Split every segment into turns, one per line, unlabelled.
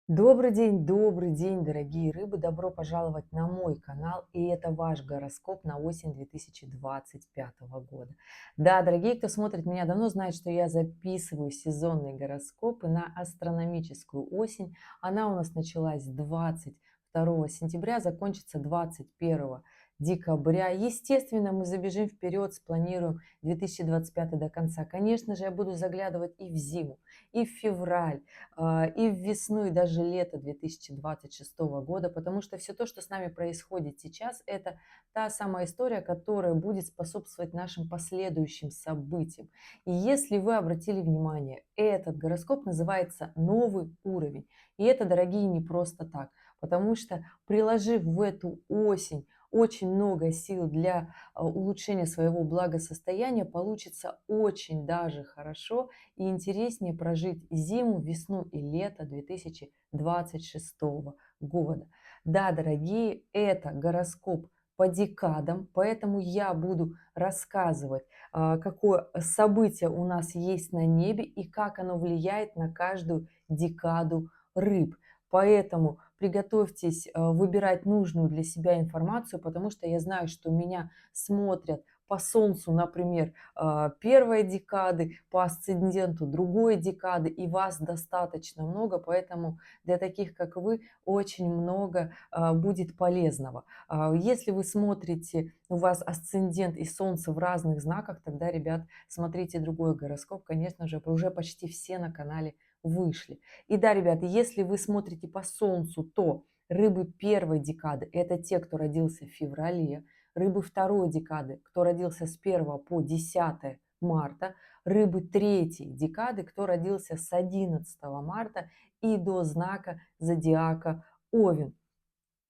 Добрый день, дорогие рыбы! Добро пожаловать на мой канал, и это ваш гороскоп на осень 2025 года. Да, дорогие, кто смотрит меня давно, знает, что я записываю сезонные гороскопы на астрономическую осень. Она у нас началась 22 сентября, закончится 21 декабря. Естественно, мы забежим вперед, спланируем 2025 до конца. Конечно же, я буду заглядывать и в зиму, и в февраль, и в весну, и даже лето 2026 года, потому что все то, что с нами происходит сейчас, это та самая история, которая будет способствовать нашим последующим событиям. И если вы обратили внимание, этот гороскоп называется «Новый уровень». И это, дорогие, не просто так, потому что, приложив в эту осень очень много сил для улучшения своего благосостояния, получится очень даже хорошо и интереснее прожить зиму, весну и лето 2026 года. Да, дорогие, это гороскоп по декадам, поэтому я буду рассказывать, какое событие у нас есть на небе и как оно влияет на каждую декаду рыб. Поэтому приготовьтесь выбирать нужную для себя информацию, потому что я знаю, что меня смотрят по Солнцу, например, первой декады, по асценденту другой декады, и вас достаточно много, поэтому для таких, как вы, очень много будет полезного. Если вы смотрите, у вас асцендент и Солнце в разных знаках, тогда, ребят, смотрите другой гороскоп, конечно же, уже почти все на канале вышли. И да, ребята, если вы смотрите по Солнцу, то рыбы первой декады – это те, кто родился в феврале, рыбы второй декады, кто родился с 1 по 10 марта, рыбы третьей декады, кто родился с 11 марта и до знака зодиака Овен.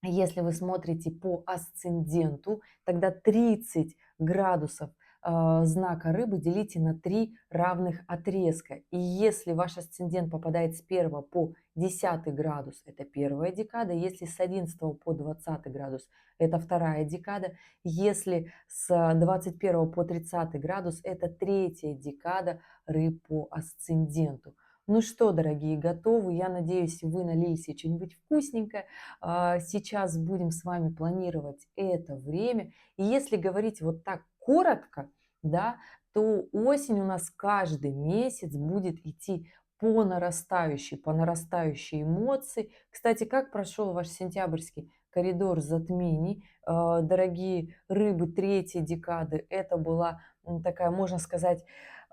Если вы смотрите по асценденту, тогда 30 градусов знака рыбы делите на 3 равных отрезка. И если ваш асцендент попадает с 1 по 10 градус, это первая декада. Если с 11 по 20 градус, это вторая декада. Если с 21 по 30 градус, это третья декада рыб по асценденту. Ну что, дорогие, готовы? Я надеюсь, вы налили себе что-нибудь вкусненькое. Сейчас будем с вами планировать это время. И если говорить вот так коротко, да, то осень у нас каждый месяц будет идти по нарастающей эмоции. Кстати, как прошел ваш сентябрьский коридор затмений? Дорогие рыбы третьей декады, это была такая, можно сказать,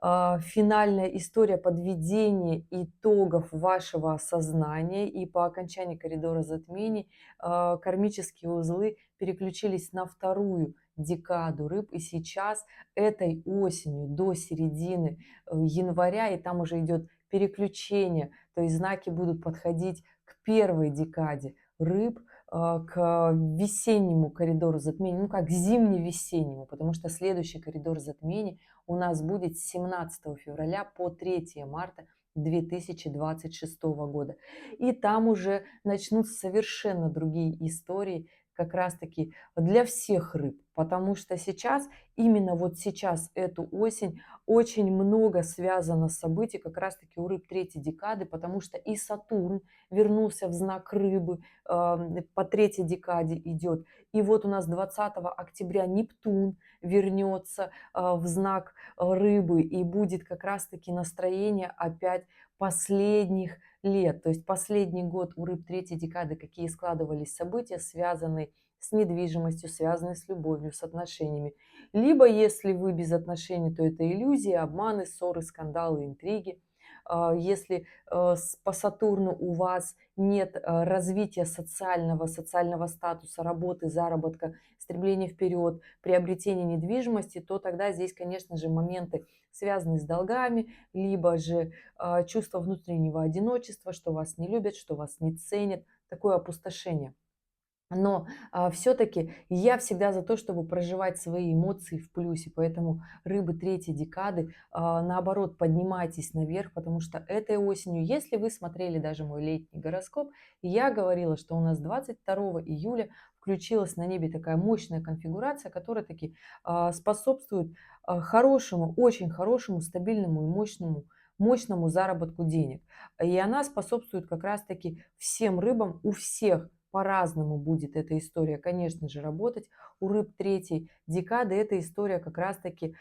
финальная история подведения итогов вашего осознания, и по окончании коридора затмений кармические узлы переключились на вторую декаду рыб, и сейчас этой осенью до середины января, и там уже идет переключение, то есть знаки будут подходить к первой декаде рыб, к весеннему коридору затмений, ну как зимне-весеннему, потому что следующий коридор затмений у нас будет с 17 февраля по 3 марта 2026 года. И там уже начнутся совершенно другие истории, как раз-таки для всех рыб, потому что сейчас, именно вот сейчас, эту осень, очень много связано с событий как раз-таки у рыб третьей декады, потому что и Сатурн вернулся в знак рыбы, по третьей декаде идет. И вот у нас 20 октября Нептун вернется в знак рыбы, и будет как раз-таки настроение опять последних лет. То есть последний год у рыб третьей декады, какие складывались события, связанные с недвижимостью, связанные с любовью, с отношениями. Либо, если вы без отношений, то это иллюзии, обманы, ссоры, скандалы, интриги. Если по Сатурну у вас нет развития социального статуса, работы, заработка, стремления вперед, приобретения недвижимости, то тогда здесь, конечно же, моменты, связанные с долгами, либо же чувство внутреннего одиночества, что вас не любят, что вас не ценят, такое опустошение. Но все-таки я всегда за то, чтобы проживать свои эмоции в плюсе. Поэтому рыбы третьей декады, наоборот, поднимайтесь наверх, потому что этой осенью, если вы смотрели даже мой летний гороскоп, я говорила, что у нас 22 июля включилась на небе такая мощная конфигурация, которая таки способствует хорошему, очень хорошему, стабильному и мощному мощному заработку денег. И она способствует как раз-таки всем рыбам, у всех по-разному будет эта история, конечно же, работать. У рыб третьей декады эта история как раз-таки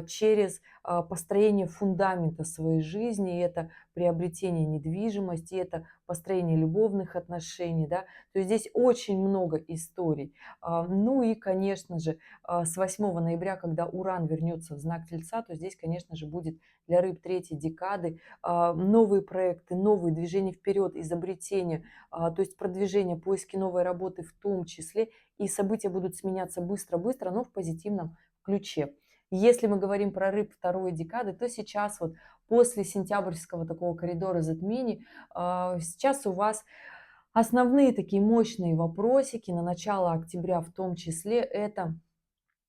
через построение фундамента своей жизни, это приобретение недвижимости, это построение любовных отношений, да, то есть здесь очень много историй. Ну и, конечно же, с 8 ноября, когда Уран вернется в знак Тельца, то здесь, конечно же, будет для рыб третьей декады новые проекты, новые движения вперед, изобретения, то есть продвижение, поиски новой работы в том числе, и события будут сменяться быстро-быстро, но в позитивном ключе. Если мы говорим про рыб второй декады, то сейчас вот после сентябрьского такого коридора затмений, сейчас у вас основные такие мощные вопросики на начало октября в том числе это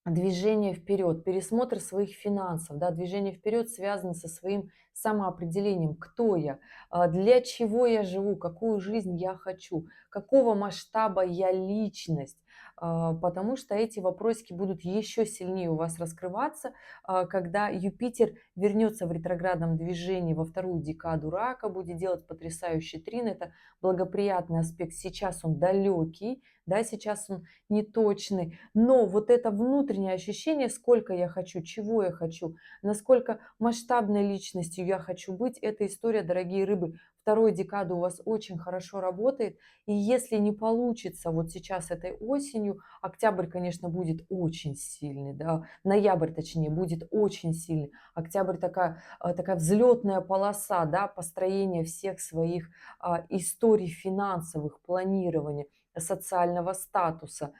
движение вперед, пересмотр своих финансов, да, движение вперед связано со своим самоопределением, кто я, для чего я живу, какую жизнь я хочу, какого масштаба я личность, потому что эти вопросики будут еще сильнее у вас раскрываться, когда Юпитер вернется в ретроградном движении во вторую декаду рака, будет делать потрясающий трин, это благоприятный аспект, сейчас он далекий, да, сейчас он неточный, но вот это внутреннее ощущение, сколько я хочу, чего я хочу, насколько масштабной личностью я хочу быть, эта история, дорогие рыбы, второй декады у вас очень хорошо работает. И если не получится вот сейчас этой осенью, октябрь, конечно, будет очень сильный, да, ноябрь, точнее, будет очень сильный. Октябрь такая взлетная полоса, да, построение всех своих историй финансовых, планирования социального статуса.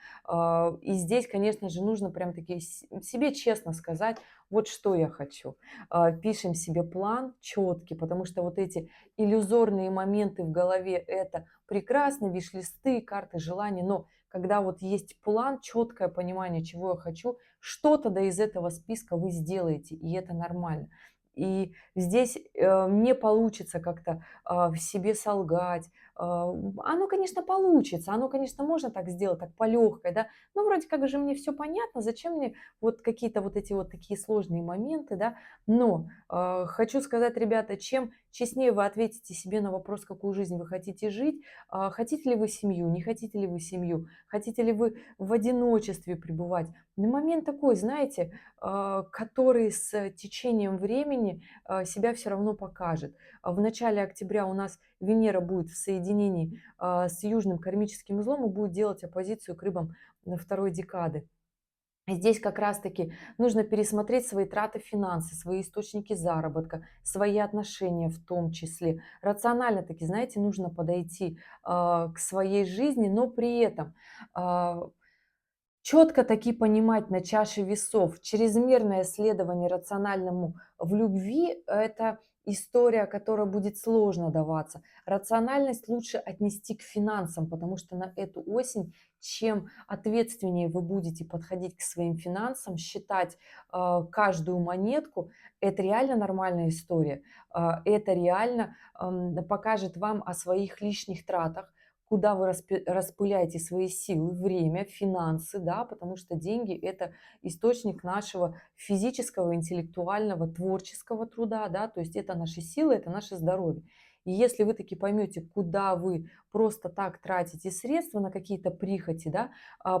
И здесь, конечно же, нужно прям таки себе честно сказать, вот что я хочу. Пишем себе план четкий, потому что вот эти иллюзорные моменты в голове – это прекрасно, виш-листы, карты желаний, но когда вот есть план, четкое понимание, чего я хочу, что-то да из этого списка вы сделаете, и это нормально. И здесь не получится как-то в себе солгать, оно, конечно, получится, оно, конечно, можно так сделать, так по легкой, да, но вроде как же мне все понятно, зачем мне вот какие-то вот эти вот такие сложные моменты, да, но хочу сказать, ребята, чем честнее вы ответите себе на вопрос, какую жизнь вы хотите жить, хотите ли вы семью, не хотите ли вы семью, хотите ли вы в одиночестве пребывать, на момент такой, знаете, который с течением времени себя все равно покажет. В начале октября у нас Венера будет в соединении с южным кармическим узлом и будет делать оппозицию к рыбам на второй декады. Здесь как раз-таки нужно пересмотреть свои траты, финансы, свои источники заработка, свои отношения в том числе. Рационально таки, знаете, нужно подойти к своей жизни, но при этом четко таки понимать на чаше весов, чрезмерное следование рациональному в любви – это история, которая будет сложно даваться. Рациональность лучше отнести к финансам, потому что на эту осень, чем ответственнее вы будете подходить к своим финансам, считать каждую монетку, это реально нормальная история. Это реально покажет вам о своих лишних тратах, куда вы распыляете свои силы, время, финансы, да, потому что деньги – это источник нашего физического, интеллектуального, творческого труда, да, то есть это наши силы, это наше здоровье. И если вы таки поймете, куда вы просто так тратите средства на какие-то прихоти, да,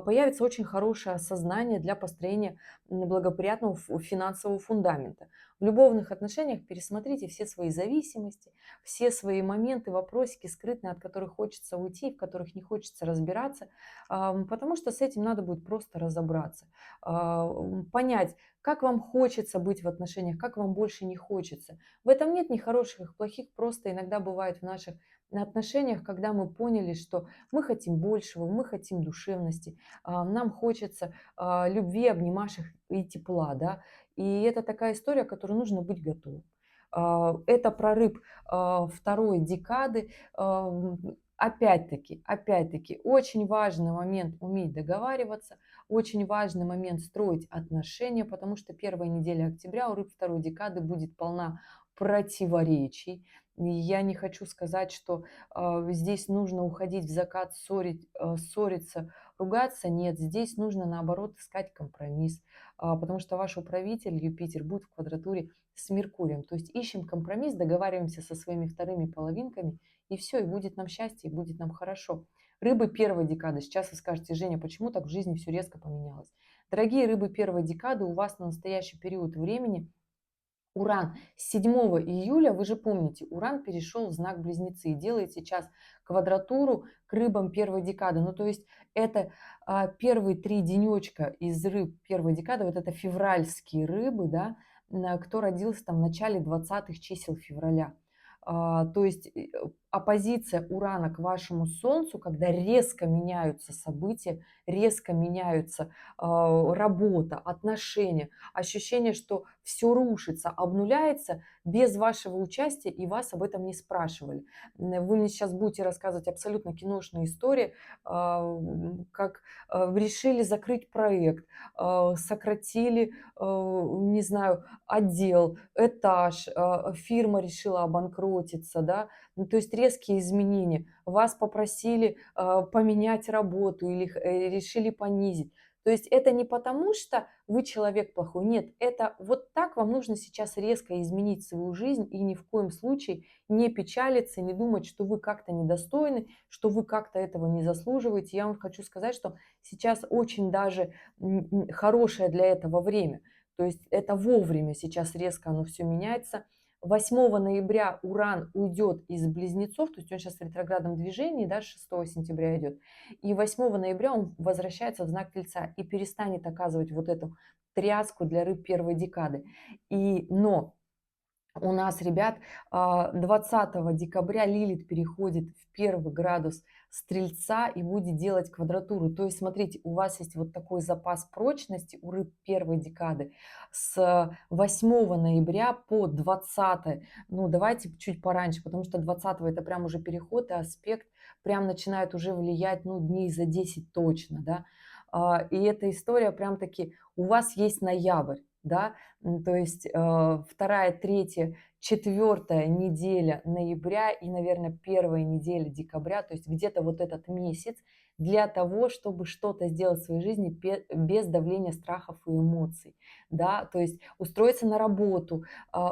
появится очень хорошее осознание для построения благоприятного финансового фундамента. В любовных отношениях пересмотрите все свои зависимости, все свои моменты, вопросики скрытные, от которых хочется уйти, в которых не хочется разбираться, потому что с этим надо будет просто разобраться, понять, как вам хочется быть в отношениях, как вам больше не хочется. В этом нет ни хороших, ни плохих, просто иногда бывает в наших отношениях, когда мы поняли, что мы хотим большего, мы хотим душевности, нам хочется любви, обнимашек и тепла, да, и это такая история, к которой нужно быть готовым. Это прорыв второй декады. Опять-таки, очень важный момент уметь договариваться, очень важный момент строить отношения, потому что первая неделя октября у рыб второй декады будет полна противоречий. И я не хочу сказать, что здесь нужно уходить в закат, ссориться, ругаться. Нет, здесь нужно наоборот искать компромисс, потому что ваш управитель Юпитер будет в квадратуре с Меркурием. То есть ищем компромисс, договариваемся со своими вторыми половинками, и все, и будет нам счастье, и будет нам хорошо. Рыбы первой декады. Сейчас вы скажете: Женя, почему так в жизни все резко поменялось? Дорогие рыбы первой декады, у вас на настоящий период времени Уран с 7 июля, вы же помните, Уран перешел в знак Близнецы и делает сейчас квадратуру к рыбам первой декады. Ну, то есть это первые 3 денечка из рыб первой декады, вот это февральские рыбы, да, кто родился там в начале 20-х чисел февраля. То есть оппозиция Урана к вашему Солнцу, когда резко меняются события, резко меняются работа, отношения, ощущение, что все рушится, обнуляется без вашего участия, и вас об этом не спрашивали. Вы мне сейчас будете рассказывать абсолютно киношные истории, как решили закрыть проект, сократили, не знаю, отдел, этаж, фирма решила обанкротиться, да. Ну, то есть резкие изменения. Вас попросили поменять работу или решили понизить. То есть это не потому, что вы человек плохой. Нет, это вот так вам нужно сейчас резко изменить свою жизнь и ни в коем случае не печалиться, не думать, что вы как-то недостойны, что вы как-то этого не заслуживаете. Я вам хочу сказать, что сейчас очень даже хорошее для этого время. То есть это вовремя сейчас резко оно все меняется. 8 ноября Уран уйдет из Близнецов, то есть он сейчас в ретроградном движении, да, 6 сентября идет. И 8 ноября он возвращается в знак Тельца и перестанет оказывать вот эту тряску для рыб первой декады. Но у нас, ребят, 20 декабря Лилит переходит в 1 градус Стрельца и будет делать квадратуру. То есть, смотрите, у вас есть вот такой запас прочности у рыб первой декады с 8 ноября по 20. Ну, давайте чуть пораньше, потому что 20 это прям уже переход и аспект прям начинает уже влиять, ну, дней за 10 точно, да. И эта история прям таки, у вас есть ноябрь, да, то есть 2, 3, 4 неделя ноября и, наверное, 1 неделя декабря, то есть где-то вот этот месяц для того, чтобы что-то сделать в своей жизни без давления страхов и эмоций, да, то есть устроиться на работу,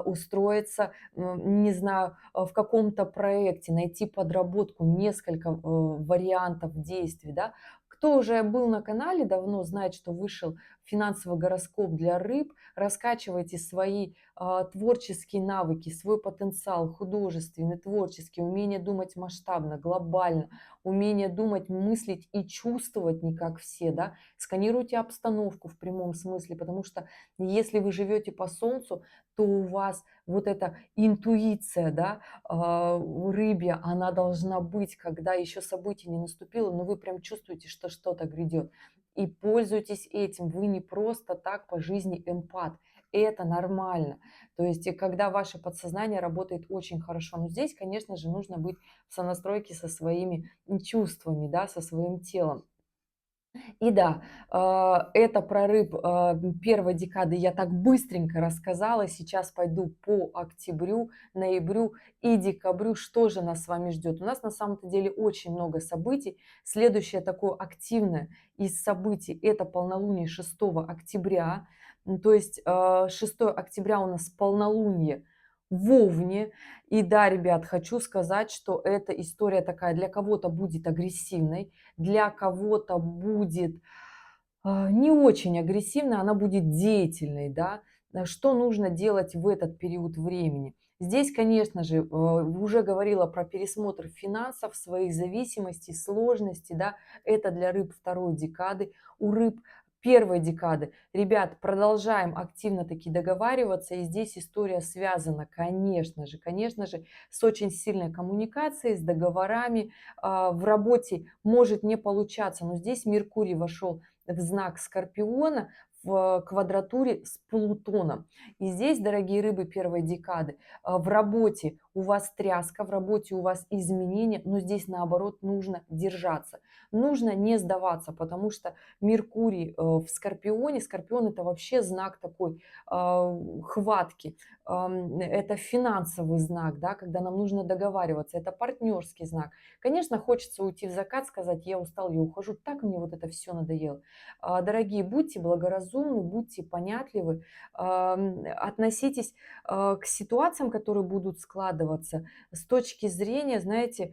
устроиться, не знаю, в каком-то проекте, найти подработку, несколько вариантов действий, да. Кто уже был на канале давно, знает, что вышел финансовый гороскоп для рыб. Раскачивайте свои творческие навыки, свой потенциал художественный, творческий, умение думать масштабно, глобально, умение думать, мыслить и чувствовать не как все, да. Сканируйте обстановку в прямом смысле, потому что если вы живете по Солнцу, то у вас вот эта интуиция, да, рыбья, она должна быть, когда еще событие не наступило, но вы прям чувствуете, что что-то грядет. И пользуйтесь этим. Вы не просто так по жизни эмпат. Это нормально. То есть, когда ваше подсознание работает очень хорошо. Но здесь, конечно же, нужно быть в сонастройке со своими чувствами, да, со своим телом. И да, это прорыв первой декады я так быстренько рассказала. Сейчас пойду по октябрю, ноябрю и декабрю. Что же нас с вами ждет? У нас на самом-то деле очень много событий. Следующее такое активное из событий – это полнолуние 6 октября. То есть 6 октября у нас полнолуние в Овне. И да, ребят, хочу сказать, что эта история такая для кого-то будет агрессивной, для кого-то будет не очень агрессивной, она будет деятельной, да. Что нужно делать в этот период времени? Здесь, конечно же, уже говорила про пересмотр финансов, своих зависимостей, сложностей, да. Это для рыб второй декады. У рыб первой декады. Ребят, продолжаем активно таки договариваться. И здесь история связана, конечно же, с очень сильной коммуникацией, с договорами. В работе может не получаться, но здесь Меркурий вошел в знак Скорпиона в квадратуре с Плутоном. И здесь, дорогие рыбы первой декады, в работе у вас тряска, в работе у вас изменения, но здесь наоборот нужно держаться. Нужно не сдаваться, потому что Меркурий в Скорпионе, Скорпион это вообще знак такой хватки, это финансовый знак, да, когда нам нужно договариваться, это партнерский знак. Конечно, хочется уйти в закат, сказать, я устал, я ухожу, так мне вот это все надоело. Дорогие, будьте благоразумны, будьте понятливы, относитесь к ситуациям, которые будут складываться с точки зрения, знаете,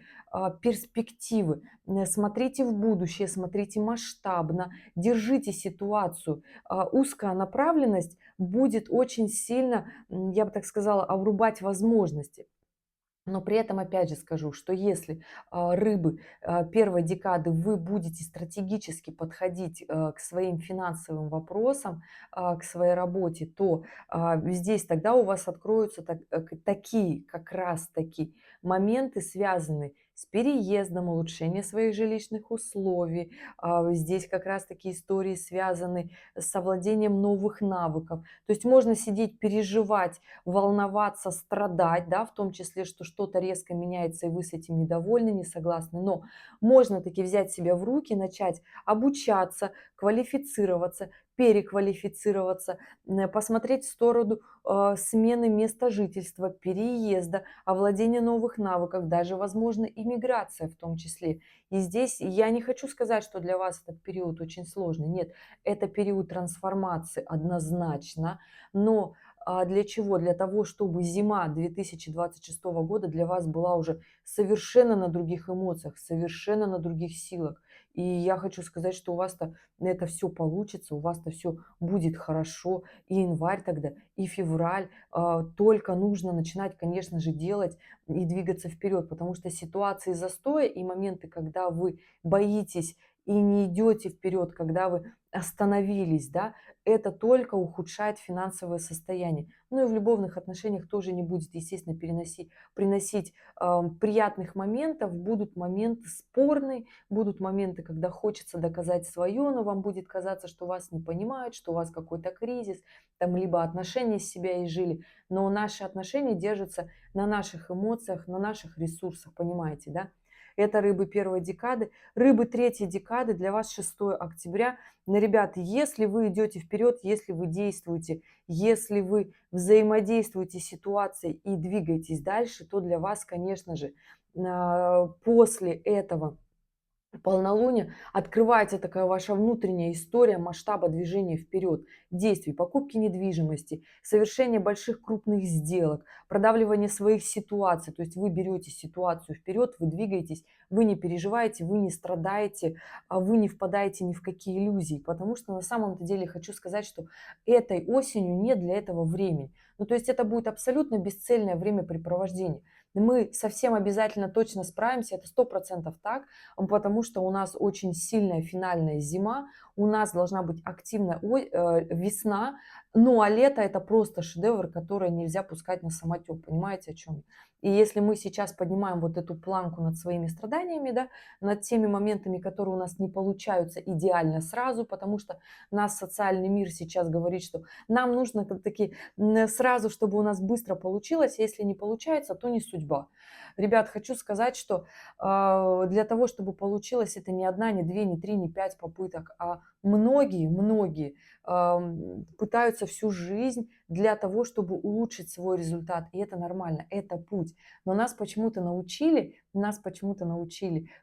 перспективы. Смотрите в будущее, смотрите масштабно, держите ситуацию. Узкая направленность будет очень сильно, я бы так сказала, обрубать возможности. Но при этом опять же скажу, что если рыбы первой декады вы будете стратегически подходить к своим финансовым вопросам, к своей работе, то здесь тогда у вас откроются такие, как раз таки моменты, связанные с переездом, улучшение своих жилищных условий. Здесь как раз таки истории связаны с овладением новых навыков. То есть можно сидеть, переживать, волноваться, страдать, да, в том числе, что что-то резко меняется, и вы с этим недовольны, не согласны. Но можно таки взять себя в руки, начать обучаться, квалифицироваться, переквалифицироваться, посмотреть в сторону смены места жительства, переезда, овладения новых навыков, даже, возможно, иммиграция в том числе. И здесь я не хочу сказать, что для вас этот период очень сложный. Нет, это период трансформации однозначно, но для чего? Для того, чтобы зима 2026 года для вас была уже совершенно на других эмоциях, совершенно на других силах. И я хочу сказать, что у вас-то это все получится, у вас-то все будет хорошо. И январь тогда, и февраль. Только нужно начинать, конечно же, делать и двигаться вперед, потому что ситуации застоя и моменты, когда вы боитесь и не идете вперед, когда вы остановились, да, это только ухудшает финансовое состояние. Ну и в любовных отношениях тоже не будет, естественно, приносить приятных моментов. Будут моменты спорные, будут моменты, когда хочется доказать свое, но вам будет казаться, что вас не понимают, что у вас какой-то кризис, там либо отношения с себя изжили. Но наши отношения держатся на наших эмоциях, на наших ресурсах, понимаете, да? Это рыбы первой декады. Рыбы третьей декады для вас 6 октября. Но, ребята, если вы идете вперед, если вы действуете, если вы взаимодействуете с ситуацией и двигаетесь дальше, то для вас, конечно же, после этого полнолуния открывается такая ваша внутренняя история масштаба движения вперед, действий, покупки недвижимости, совершения больших крупных сделок, продавливания своих ситуаций. То есть вы берете ситуацию вперед, вы двигаетесь, вы не переживаете, вы не страдаете, вы не впадаете ни в какие иллюзии. Потому что на самом-то деле хочу сказать, что этой осенью нет для этого времени. Ну, то есть это будет абсолютно бесцельное времяпрепровождение. Мы совсем обязательно точно справимся, это 100% так, потому что у нас очень сильная финальная зима, у нас должна быть активная весна, ну а лето это просто шедевр, который нельзя пускать на самотек, понимаете о чем? И если мы сейчас поднимаем вот эту планку над своими страданиями, да, над теми моментами, которые у нас не получаются идеально сразу, потому что нас социальный мир сейчас говорит, что нам нужно таки сразу, чтобы у нас быстро получилось, а если не получается, то не судьба. Ребят, хочу сказать, что для того, чтобы получилось это не одна, не две, не три, не пять попыток, а многие пытаются всю жизнь для того, чтобы улучшить свой результат. И это нормально, это путь. Но нас почему-то научили,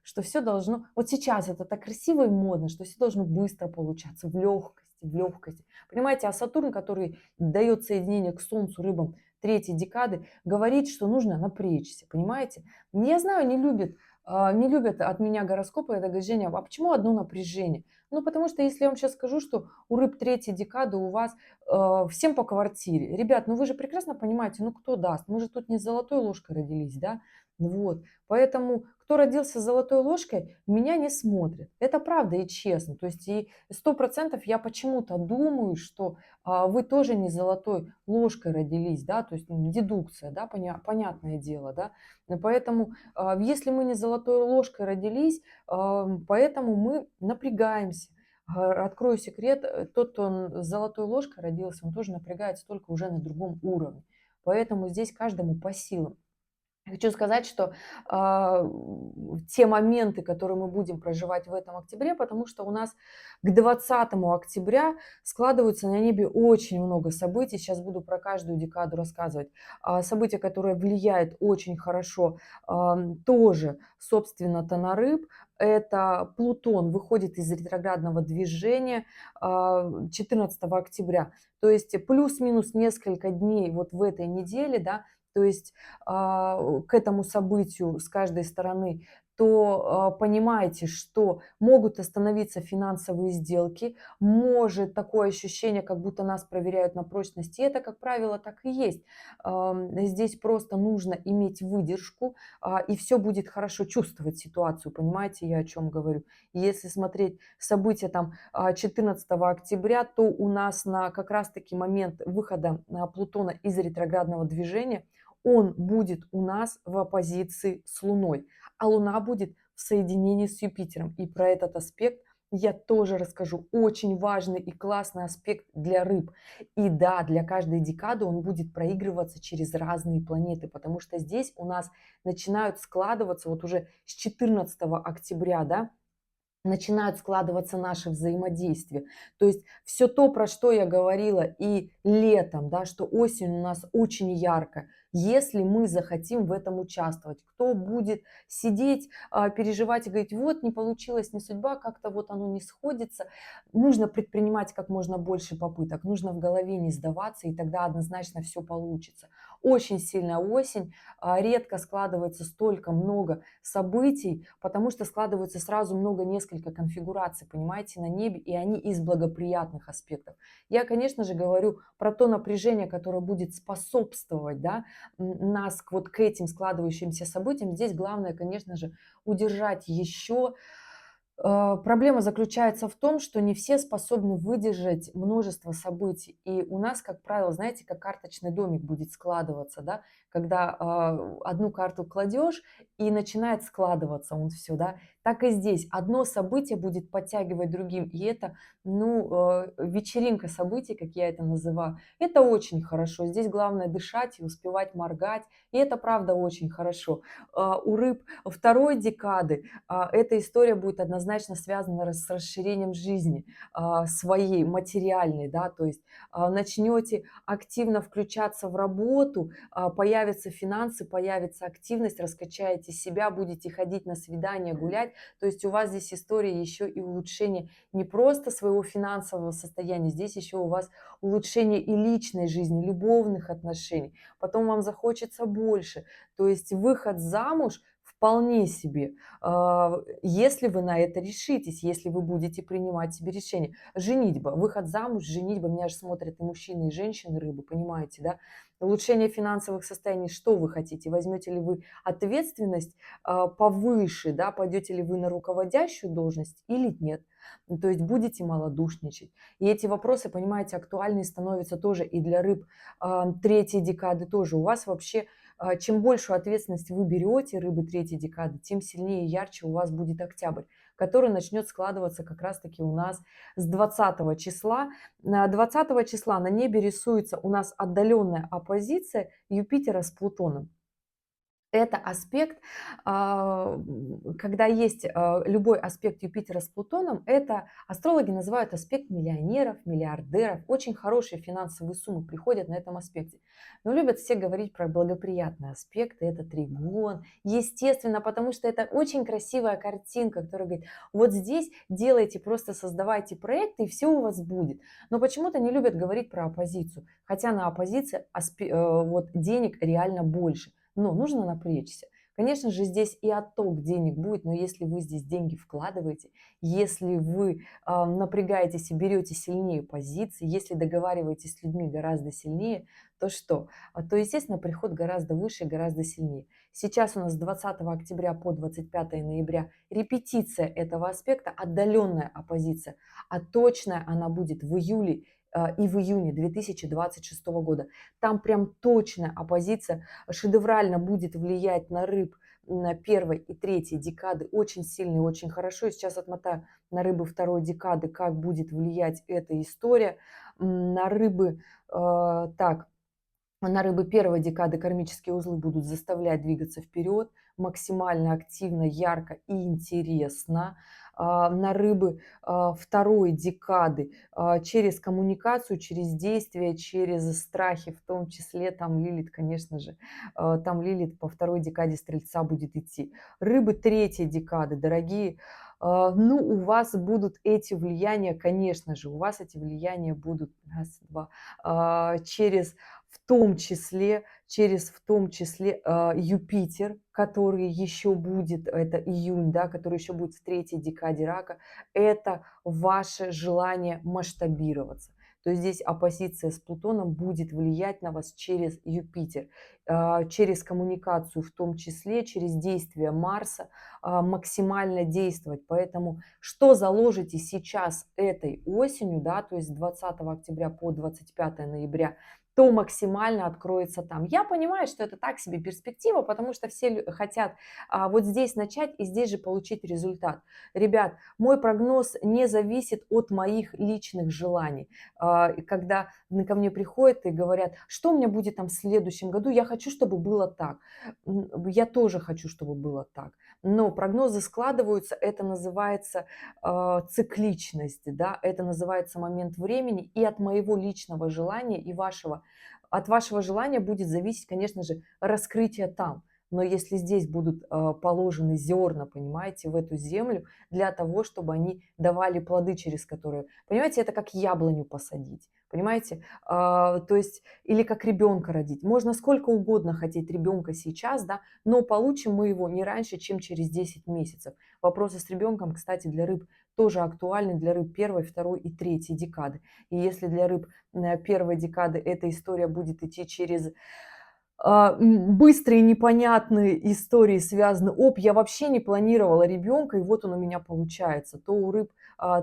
что все должно... Вот сейчас это так красиво и модно, что все должно быстро получаться, в легкости, в легкости. Понимаете, а Сатурн, который дает соединение к Солнцу, рыбам третьей декады, говорит, что нужно напрячься, понимаете? Я знаю, не любят от меня гороскопы, это говорит, Женя, а почему одно напряжение? Ну, потому что если я вам сейчас скажу, что у рыб третьей декады у вас всем по квартире. Ребят, ну вы же прекрасно понимаете, ну кто даст? Мы же тут не с золотой ложкой родились, да? Вот. Поэтому кто родился с золотой ложкой, меня не смотрит. Это правда и честно. То есть и 100% я почему-то думаю, что вы тоже не золотой ложкой родились, да, то есть дедукция, да, понятное дело, да. Поэтому если мы не золотой ложкой родились, поэтому мы напрягаемся. Открою секрет, тот, кто с золотой ложкой родился, он тоже напрягается только уже на другом уровне. Поэтому здесь каждому по силам. Хочу сказать, что, те моменты, которые мы будем проживать в этом октябре, потому что у нас к 20 октября складываются на небе очень много событий. Сейчас буду про каждую декаду рассказывать. События, которые влияют очень хорошо, тоже, собственно-то, на рыб. Это Плутон выходит из ретроградного движения, 14 октября. То есть плюс-минус несколько дней вот в этой неделе, да, то есть к этому событию с каждой стороны, то понимаете, что могут остановиться финансовые сделки, может такое ощущение, как будто нас проверяют на прочность, и это, как правило, так и есть. Здесь просто нужно иметь выдержку, и все будет хорошо чувствовать ситуацию, понимаете, я о чем говорю. Если смотреть события там 14 октября, то у нас на как раз-таки момент выхода Плутона из ретроградного движения он будет у нас в оппозиции с Луной, а Луна будет в соединении с Юпитером. И про этот аспект я тоже расскажу. Очень важный и классный аспект для рыб. И да, для каждой декады он будет проигрываться через разные планеты, потому что здесь у нас начинают складываться вот уже с 14 октября, да, начинают складываться наши взаимодействия. То есть все то, про что я говорила и летом, да, что осень у нас очень яркая. Если мы захотим в этом участвовать, кто будет сидеть, переживать и говорить, вот не получилось, не судьба, как-то вот оно не сходится, нужно предпринимать как можно больше попыток, нужно в голове не сдаваться, и тогда однозначно все получится. Очень сильная осень, редко складывается столько много событий, потому что складывается сразу много, несколько конфигураций, понимаете, на небе, и они из благоприятных аспектов. Я, конечно же, говорю про то напряжение, которое будет способствовать, да, нас вот к этим складывающимся событиям. Здесь главное, конечно же, удержать еще. Проблема заключается в том, что не все способны выдержать множество событий. И у нас, как правило, знаете, как карточный домик будет складываться, да, когда одну карту кладешь и начинает складываться он все, да. Так и здесь. Одно событие будет подтягивать другим. И это, ну, вечеринка событий, как я это называю. Это очень хорошо. Здесь главное дышать и успевать моргать. И это правда очень хорошо. У рыб второй декады эта история будет однозначно связана с расширением жизни своей материальной, да, то есть начнете активно включаться в работу, появятся финансы, появится активность, раскачаете себя, будете ходить на свидания, гулять, то есть у вас здесь история еще и улучшение не просто своего финансового состояния, здесь еще у вас улучшение и личной жизни, любовных отношений, потом вам захочется больше, то есть выход замуж вполне себе, если вы на это решитесь, если вы будете принимать себе решение. Женитьба, выход замуж, женитьба, меня же смотрят и мужчины, и женщины, рыбы, понимаете, да? Улучшение финансовых состояний, что вы хотите? Возьмете ли вы ответственность повыше, да, пойдете ли вы на руководящую должность или нет? Ну, то есть будете малодушничать. И эти вопросы, понимаете, актуальны становятся тоже и для рыб третьей декады тоже. У вас вообще чем большую ответственность вы берете, рыбы третьей декады, тем сильнее и ярче у вас будет октябрь, который начнет складываться как раз-таки у нас с 20 числа. 20 числа на небе рисуется у нас отдаленная оппозиция Юпитера с Плутоном. Это аспект, когда есть любой аспект Юпитера с Плутоном, это астрологи называют аспект миллионеров, миллиардеров. Очень хорошие финансовые суммы приходят на этом аспекте. Но любят все говорить про благоприятные аспекты, это тригон. Естественно, потому что это очень красивая картинка, которая говорит, вот здесь делайте, просто создавайте проекты, и все у вас будет. Но почему-то не любят говорить про оппозицию, хотя на оппозиции вот денег реально больше. Но нужно напрячься. Конечно же, здесь и отток денег будет, но если вы здесь деньги вкладываете, если вы напрягаетесь и берете сильнее позиции, если договариваетесь с людьми гораздо сильнее, то что? То, естественно, приход гораздо выше, гораздо сильнее. Сейчас у нас с 20 октября по 25 ноября репетиция этого аспекта, отдаленная оппозиция, а точная она будет в июле и в июне 2026 года. Там прям точная оппозиция шедеврально будет влиять на рыб на первой и третьей декады очень сильно и очень хорошо. И сейчас отмотаю на рыбы второй декады, как будет влиять эта история. На рыбы, так, На рыбы первой декады кармические узлы будут заставлять двигаться вперед, максимально активно, ярко и интересно. На рыбы второй декады через коммуникацию, через действия, через страхи, в том числе там Лилит, конечно же, там Лилит по второй декаде Стрельца будет идти. Рыбы третьей декады, дорогие, ну, у вас будут эти влияния, конечно же, у вас эти влияния будут, раз, два, через в том числе, Юпитер, который еще будет, это июнь, да, который еще будет в третьей декаде Рака. Это ваше желание масштабироваться. То есть здесь оппозиция с Плутоном будет влиять на вас через Юпитер, через коммуникацию, в том числе через действия Марса, максимально действовать. Поэтому что заложите сейчас этой осенью, да, то есть с 20 октября по 25 ноября, то максимально откроется там. Я понимаю, что это так себе перспектива, потому что все хотят вот здесь начать и здесь же получить результат. Ребят, мой прогноз не зависит от моих личных желаний. И когда ко мне приходят и говорят, что у меня будет там в следующем году, я хочу, чтобы было так. Я тоже хочу, чтобы было так. Но прогнозы складываются, это называется цикличность, да, это называется момент времени, и от моего личного желания и от вашего желания будет зависеть, конечно же, раскрытие там. Но если здесь будут положены зерна, понимаете, в эту землю, для того, чтобы они давали плоды, через которые, понимаете, это как яблоню посадить, понимаете, то есть, или как ребенка родить. Можно сколько угодно хотеть ребенка сейчас, да, но получим мы его не раньше, чем через 10 месяцев. Вопросы с ребенком, кстати, для рыб тоже актуальны, для рыб первой, второй и третьей декады. И если для рыб первой декады эта история будет идти через быстрые непонятные истории связаны. Оп, я вообще не планировала ребенка, и вот он у меня получается. То у рыб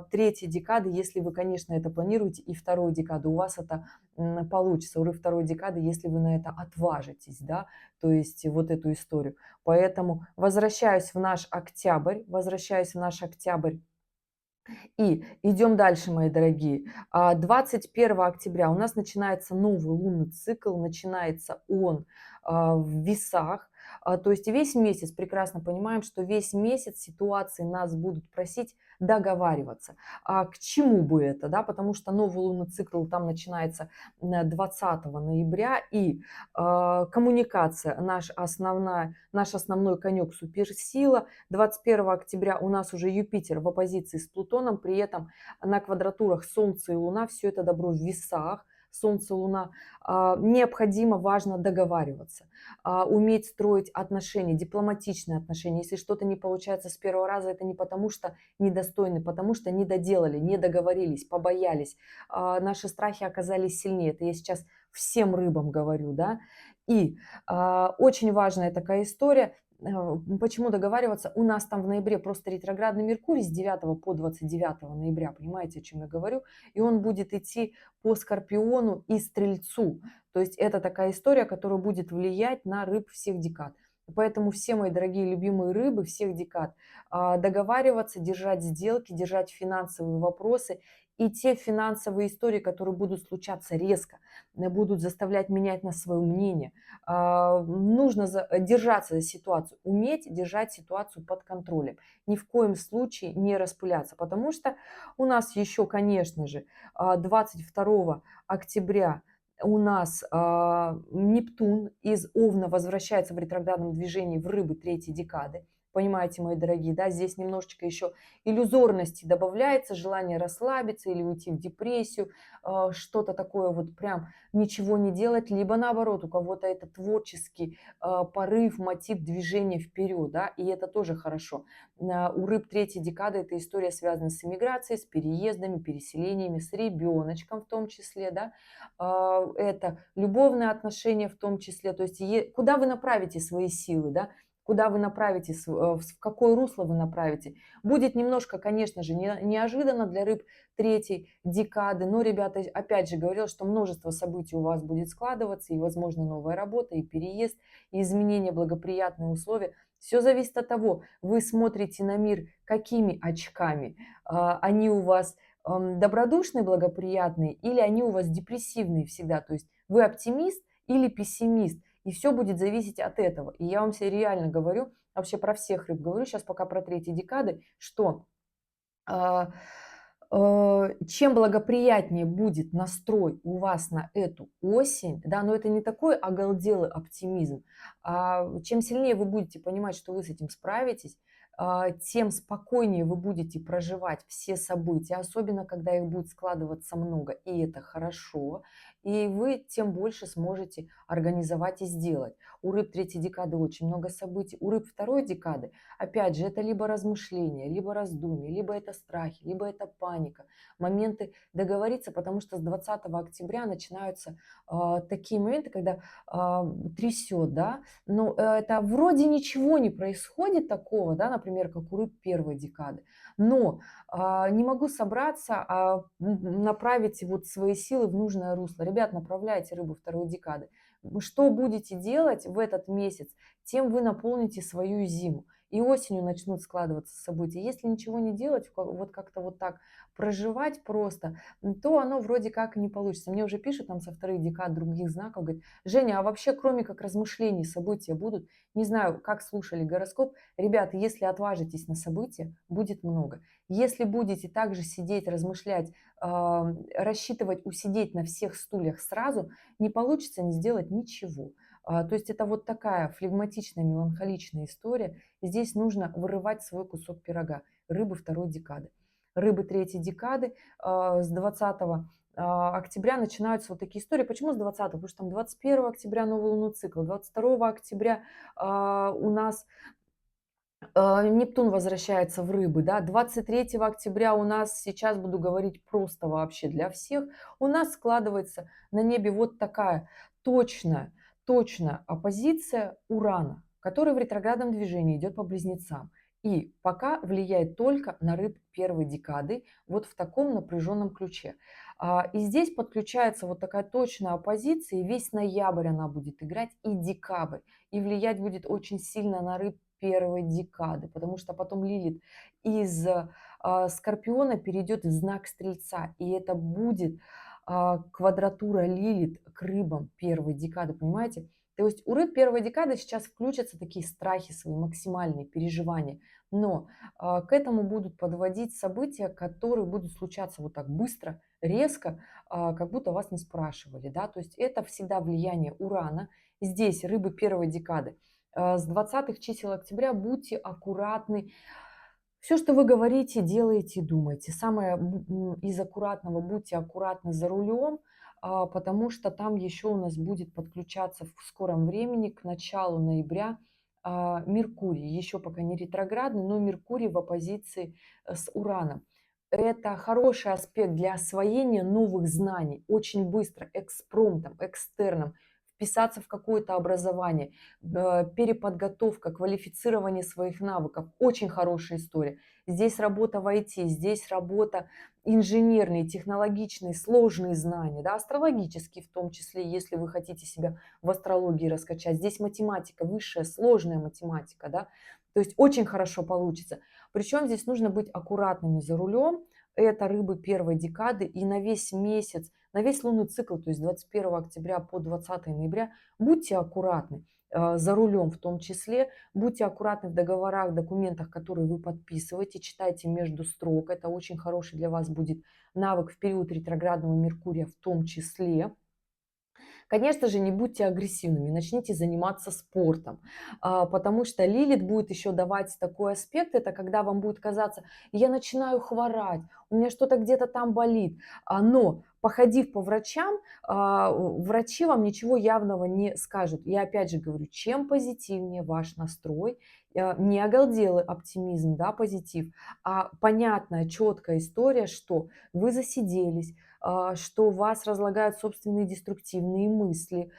третьей декады, если вы, конечно, это планируете, и второй декады, у вас это получится. У рыб второй декады, если вы на это отважитесь, да, то есть вот эту историю. Поэтому возвращаюсь в наш октябрь, и идем дальше, мои дорогие. 21 октября у нас начинается новый лунный цикл, начинается он в весах. То есть весь месяц, прекрасно понимаем, что весь месяц ситуации нас будут просить договариваться. К чему бы это, да, потому что новый лунный цикл там начинается 20 ноября, и коммуникация, наш основной конек суперсила. 21 октября у нас уже Юпитер в оппозиции с Плутоном, при этом на квадратурах Солнце и Луна, все это добро в весах. Солнце, Луна, необходимо, важно договариваться, уметь строить отношения, дипломатичные отношения. Если что-то не получается с первого раза, это не потому что недостойны, потому что не доделали, не договорились, побоялись. Наши страхи оказались сильнее. Это я сейчас всем рыбам говорю, да. И очень важная такая история. Почему договариваться? У нас там в ноябре просто ретроградный Меркурий с 9 по 29 ноября, понимаете, о чем я говорю? И он будет идти по Скорпиону и Стрельцу. То есть это такая история, которая будет влиять на рыб всех декад. Поэтому все мои дорогие любимые рыбы всех декад, договариваться, держать сделки, держать финансовые вопросы. И те финансовые истории, которые будут случаться резко, будут заставлять менять на свое мнение, нужно держаться за ситуацию, уметь держать ситуацию под контролем. Ни в коем случае не распыляться, потому что у нас еще, конечно же, 22 октября у нас Нептун из Овна возвращается в ретроградном движении в рыбы третьей декады. Понимаете, мои дорогие, да, здесь немножечко еще иллюзорности добавляется, желание расслабиться или уйти в депрессию, что-то такое вот прям ничего не делать, либо наоборот, у кого-то это творческий порыв, мотив движения вперед, да, и это тоже хорошо. У рыб третьей декады эта история связана с эмиграцией, с переездами, переселениями, с ребеночком в том числе, да, это любовные отношения в том числе, то есть куда вы направите свои силы, да, куда вы направите, в какое русло вы направите. Будет немножко, конечно же, неожиданно для рыб третьей декады, но, ребята, опять же говорил, что множество событий у вас будет складываться, и, возможно, новая работа, и переезд, и изменения, благоприятные условия. Все зависит от того, вы смотрите на мир какими очками. Они у вас добродушные, благоприятные, или они у вас депрессивные всегда. То есть вы оптимист или пессимист. И все будет зависеть от этого. И я вам себе реально говорю, вообще про всех рыб говорю, сейчас пока про третьи декады, что а, чем благоприятнее будет настрой у вас на эту осень, да, но это не такой оголделый оптимизм, чем сильнее вы будете понимать, что вы с этим справитесь, тем спокойнее вы будете проживать все события, особенно когда их будет складываться много, и это хорошо, и вы тем больше сможете организовать и сделать. У рыб третьей декады очень много событий, у рыб второй декады, опять же, это либо размышления, либо раздумья, либо это страхи, либо это паника, моменты договориться, потому что с 20 октября начинаются такие моменты, когда трясет, да, но это вроде ничего не происходит такого, да, например, как у рыб первой декады, но не могу собраться, направить вот свои силы в нужное русло. Ребят, направляйте рыбу второй декады. Что будете делать в этот месяц, тем вы наполните свою зиму. И осенью начнут складываться события. Если ничего не делать, вот как-то вот так проживать просто, то оно вроде как и не получится. Мне уже пишут там со вторых декад других знаков, говорят: Женя, а вообще кроме как размышлений события будут? Не знаю, как слушали гороскоп. Ребята, если отважитесь на события, будет много. Если будете также сидеть, размышлять, рассчитывать усидеть на всех стульях сразу, не получится не сделать ничего. То есть это вот такая флегматичная, меланхоличная история. Здесь нужно вырывать свой кусок пирога. Рыбы второй декады. Рыбы третьей декады с 20 октября начинаются вот такие истории. Почему с 20? Потому что там 21 октября новый лунный цикл, 22 октября у нас Нептун возвращается в рыбы, да, 23 октября у нас, сейчас буду говорить просто вообще для всех, у нас складывается на небе вот такая точная оппозиция Урана, который в ретроградном движении идет по близнецам. И пока влияет только на рыб первой декады, вот в таком напряженном ключе. И здесь подключается вот такая точная оппозиция, и весь ноябрь она будет играть, и декабрь. И влиять будет очень сильно на рыб первой декады, потому что потом Лилит из Скорпиона перейдет в знак Стрельца, и это будет квадратура Лилит к рыбам первой декады, понимаете? То есть у рыб первой декады сейчас включатся такие страхи свои, максимальные переживания, но к этому будут подводить события, которые будут случаться вот так быстро, резко, как будто вас не спрашивали, да, то есть это всегда влияние Урана. Здесь рыбы первой декады с 20 чисел октября будьте аккуратны. Все, что вы говорите, делаете, думаете. Самое из аккуратного, будьте аккуратны за рулем, потому что там еще у нас будет подключаться в скором времени, к началу ноября, Меркурий. Еще пока не ретроградный, но Меркурий в оппозиции с Ураном. Это хороший аспект для освоения новых знаний очень быстро, экспромтом, экстерном, вписаться в какое-то образование, переподготовка, квалифицирование своих навыков. Очень хорошая история. Здесь работа в IT, здесь работа инженерные, технологичные, сложные знания, да, астрологические в том числе, если вы хотите себя в астрологии раскачать. Здесь математика, высшая, сложная математика, да, то есть очень хорошо получится. Причем здесь нужно быть аккуратными за рулем. Это рыбы первой декады, и на весь месяц, на весь лунный цикл, то есть 21 октября по 20 ноября, будьте аккуратны за рулем в том числе, будьте аккуратны в договорах, документах, которые вы подписываете, читайте между строк, это очень хороший для вас будет навык в период ретроградного Меркурия в том числе. Конечно же, не будьте агрессивными, начните заниматься спортом, потому что Лилит будет еще давать такой аспект, это когда вам будет казаться, я начинаю хворать, у меня что-то где-то там болит, но походив по врачам, врачи вам ничего явного не скажут. Я опять же говорю, чем позитивнее ваш настрой, не оголделый оптимизм, да, позитив, а понятная, четкая история, что вы засиделись, что у вас разлагают собственные деструктивные мысли,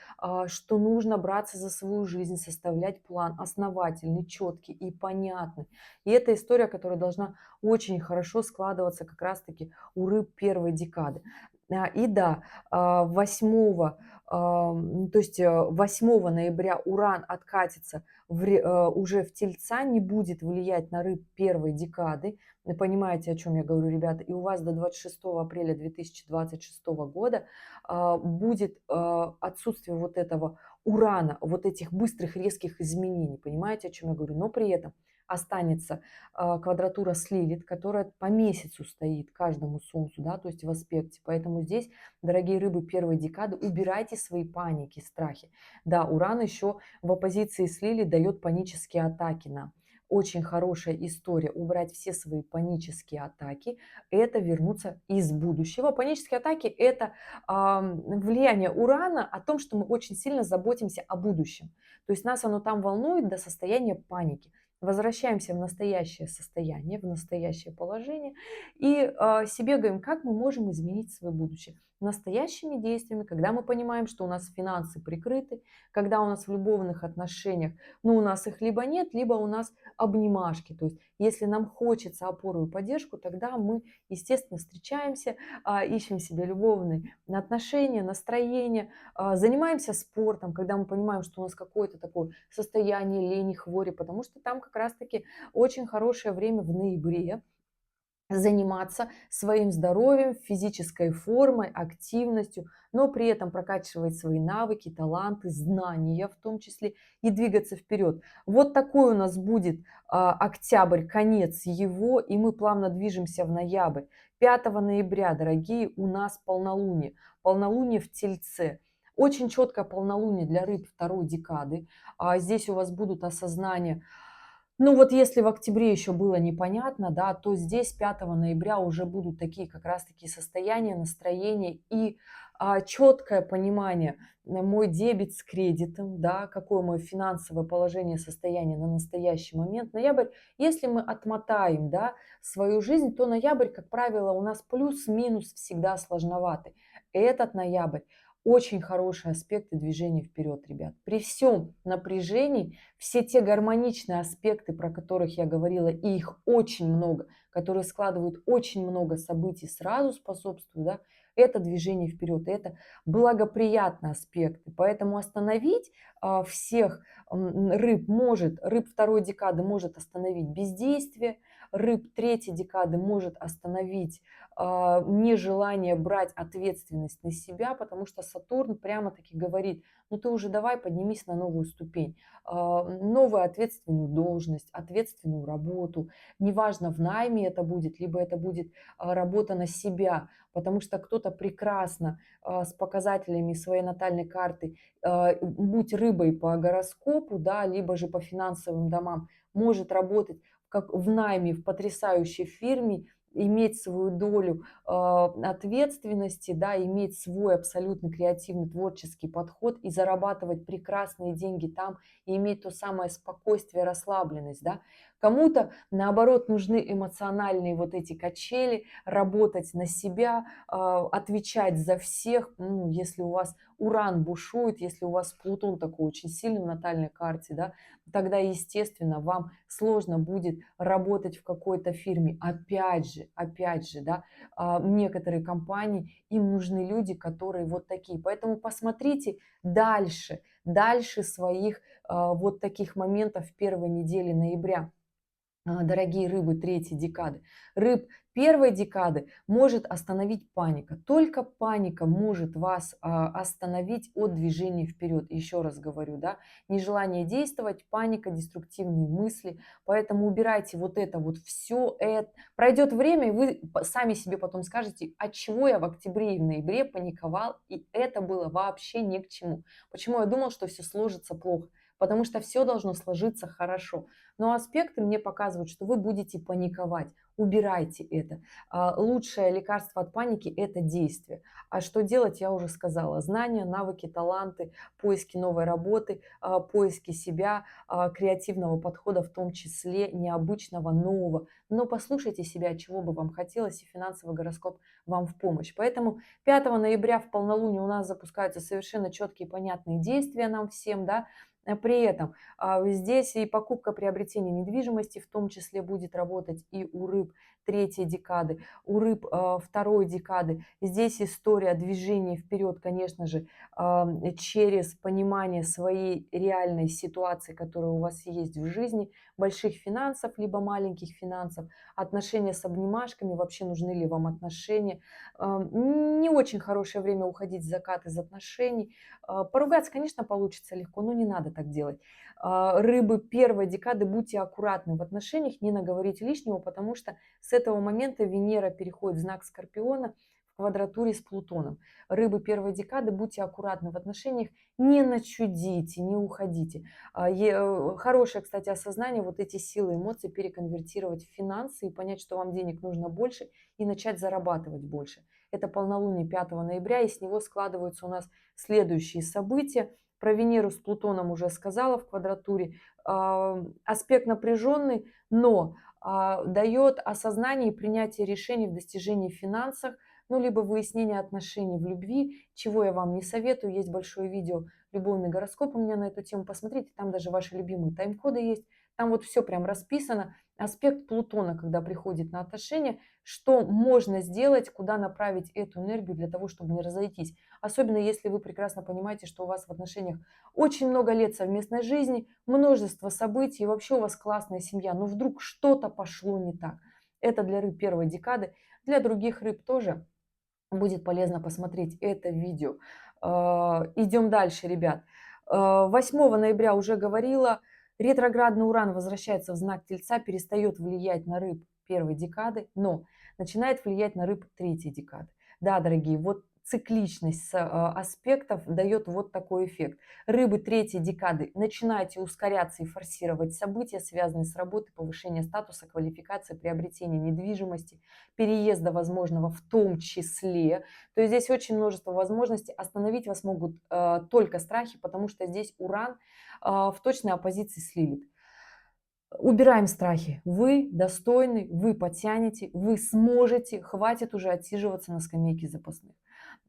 что нужно браться за свою жизнь, составлять план основательный, четкий и понятный. И это история, которая должна очень хорошо складываться как раз-таки у рыб первой декады. И да, 8, то есть 8 ноября Уран откатится уже в Тельца, не будет влиять на рыб первой декады. Вы понимаете, о чем я говорю, ребята. И у вас до 26 апреля 2025 2026 года будет отсутствие вот этого урана, вот этих быстрых резких изменений. Понимаете, о чем я говорю? Но при этом останется квадратура с Лилит, которая по месяцу стоит каждому солнцу, да, то есть в аспекте. Поэтому здесь, дорогие рыбы первой декады, убирайте свои паники, страхи. Да, Уран еще в оппозиции с Лилит дает панические атаки нам. Очень хорошая история убрать все свои панические атаки, это вернуться из будущего. Панические атаки – это влияние Урана о том, что мы очень сильно заботимся о будущем. То есть нас оно там волнует до состояния паники. Возвращаемся в настоящее состояние, в настоящее положение и себе говорим, как мы можем изменить свое будущее. Настоящими действиями, когда мы понимаем, что у нас финансы прикрыты, когда у нас в любовных отношениях, ну, у нас их либо нет, либо у нас обнимашки. То есть, если нам хочется опору и поддержку, тогда мы, естественно, встречаемся, ищем себе любовные отношения, настроения, занимаемся спортом, когда мы понимаем, что у нас какое-то такое состояние лени, хвори, потому что там как раз-таки очень хорошее время в ноябре заниматься своим здоровьем, физической формой, активностью, но при этом прокачивать свои навыки, таланты, знания в том числе и двигаться вперед. Вот такой у нас будет октябрь, конец его, и мы плавно движемся в ноябрь. 5 ноября, дорогие, у нас полнолуние. Полнолуние в Тельце. Очень четкое полнолуние для рыб второй декады. Здесь у вас будут осознания. Ну вот если в октябре еще было непонятно, да, то здесь 5 ноября уже будут такие как раз-таки состояния, настроения и четкое понимание, мой дебет с кредитом, да, какое мое финансовое положение, состояние на настоящий момент. Ноябрь, если мы отмотаем, да, свою жизнь, то ноябрь, как правило, у нас плюс-минус всегда сложноватый. Этот ноябрь очень хорошие аспекты движения вперед, ребят. При всем напряжении все те гармоничные аспекты, про которых я говорила, и их очень много, которые складывают очень много событий, сразу способствуют, да, это движение вперед, это благоприятные аспекты. Поэтому остановить всех рыб второй декады может остановить бездействие, рыб третьей декады может остановить нежелание брать ответственность на себя, потому что Сатурн прямо-таки говорит, ну ты уже давай поднимись на новую ступень, новую ответственную должность, ответственную работу, неважно в найме это будет, либо это будет работа на себя, потому что кто-то прекрасно с показателями своей натальной карты, будь рыбой по гороскопу, да, либо же по финансовым домам, может работать как в найме в потрясающей фирме, иметь свою долю ответственности, да, иметь свой абсолютно креативный творческий подход и зарабатывать прекрасные деньги там, и иметь то самое спокойствие, расслабленность, да. Кому-то, наоборот, нужны эмоциональные вот эти качели, работать на себя, отвечать за всех. Ну, если у вас Уран бушует, если у вас Плутон такой очень сильный в натальной карте, да, тогда, естественно, вам сложно будет работать в какой-то фирме. Опять же, да, некоторые компании, им нужны люди, которые вот такие. Поэтому посмотрите дальше своих вот таких моментов в первой неделе ноября. Дорогие рыбы третьей декады. Рыб первой декады может остановить паника. Только паника может вас остановить от движения вперед. Еще раз говорю, да, нежелание действовать, паника, деструктивные мысли. Поэтому убирайте вот это вот все. Пройдет время, и вы сами себе потом скажете, от чего я в октябре и в ноябре паниковал, и это было вообще ни к чему. Почему я думал, что все сложится плохо? Потому что все должно сложиться хорошо. Но аспекты мне показывают, что вы будете паниковать. Убирайте это. Лучшее лекарство от паники – это действие. А что делать, я уже сказала. Знания, навыки, таланты, поиски новой работы, поиски себя, креативного подхода, в том числе необычного, нового. Но послушайте себя, чего бы вам хотелось, и финансовый гороскоп вам в помощь. Поэтому 5 ноября в полнолуние у нас запускаются совершенно четкие и понятные действия нам всем, да, При этом здесь и покупка, приобретение недвижимости в том числе будет работать и у рыб третьей декады, у рыб второй декады. Здесь история движения вперед, конечно же, через понимание своей реальной ситуации, которая у вас есть в жизни, больших финансов, либо маленьких финансов, отношения с обнимашками, вообще нужны ли вам отношения. Не очень хорошее время уходить в закат из отношений. Поругаться, конечно, получится легко, но не надо так делать. Рыбы первой декады, будьте аккуратны в отношениях, не наговорите лишнего, потому что с этого момента Венера переходит в знак Скорпиона в квадратуре с Плутоном. Рыбы первой декады, будьте аккуратны в отношениях, не начудите, не уходите. Хорошее, кстати, осознание, вот эти силы эмоций переконвертировать в финансы и понять, что вам денег нужно больше и начать зарабатывать больше. Это полнолуние 5 ноября, и с него складываются у нас следующие события. Про Венеру с Плутоном уже сказала в квадратуре. Аспект напряженный, но дает осознание и принятие решений в достижении финансов, ну, либо выяснение отношений в любви, чего я вам не советую. Есть большое видео «Любовный гороскоп» у меня на эту тему. Посмотрите, там даже ваши любимые тайм-коды есть. Там вот все прям расписано. Аспект Плутона, когда приходит на отношения, что можно сделать, куда направить эту энергию для того, чтобы не разойтись. Особенно если вы прекрасно понимаете, что у вас в отношениях очень много лет совместной жизни, множество событий, и вообще у вас классная семья, но вдруг что-то пошло не так. Это для рыб первой декады, для других рыб тоже будет полезно посмотреть это видео. Идем дальше, ребят. 8 ноября уже говорила, ретроградный Уран возвращается в знак Тельца, перестает влиять на рыб первой декады, но начинает влиять на рыб третьей декады. Да, дорогие, вот цикличность аспектов дает вот такой эффект. Рыбы третьей декады, начинайте ускоряться и форсировать события, связанные с работой, повышение статуса, квалификации, приобретения недвижимости, переезда возможного в том числе. То есть здесь очень множество возможностей. Остановить вас могут только страхи, потому что здесь Уран в точной оппозиции с Лилит. Убираем страхи. Вы достойны, вы потянете, вы сможете. Хватит уже отсиживаться на скамейке запасных.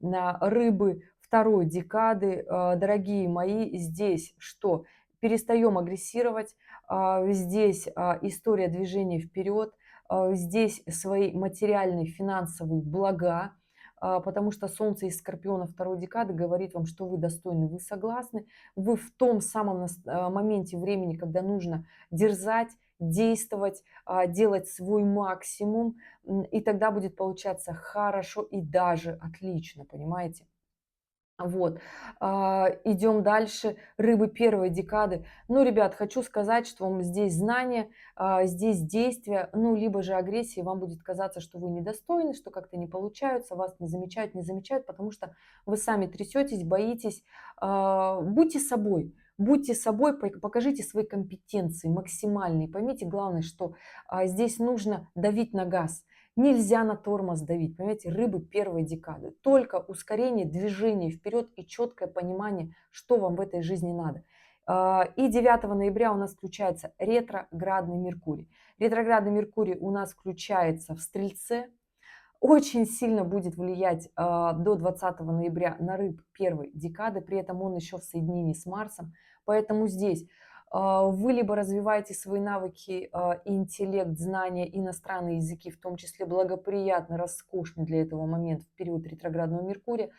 На рыбы второй декады, дорогие мои, здесь что? Перестаем агрессировать. Здесь история движения вперед. Здесь свои материальные, финансовые блага. Потому что Солнце из Скорпиона второй декады говорит вам, что вы достойны, вы согласны. Вы в том самом моменте времени, когда нужно дерзать, действовать, делать свой максимум, и тогда будет получаться хорошо и даже отлично, понимаете? Вот. Идем дальше. Рыбы первой декады. Ну, ребят, хочу сказать, что вам здесь знания, здесь действия, ну, либо же агрессии. Вам будет казаться, что вы недостойны, что как-то не получается, вас не замечают, потому что вы сами трясетесь, боитесь. Будьте собой, покажите свои компетенции максимальные. Поймите, главное, что здесь нужно давить на газ. Нельзя на тормоз давить, понимаете, рыбы первой декады. Только ускорение, движение вперед и четкое понимание, что вам в этой жизни надо. И 9 ноября у нас включается ретроградный Меркурий. Ретроградный Меркурий у нас включается в Стрельце. Очень сильно будет влиять до 20 ноября на рыб первой декады. При этом он еще в соединении с Марсом. Поэтому здесь вы либо развиваете свои навыки, интеллект, знания, иностранные языки, в том числе благоприятный, роскошный для этого момент в период ретроградного Меркурия.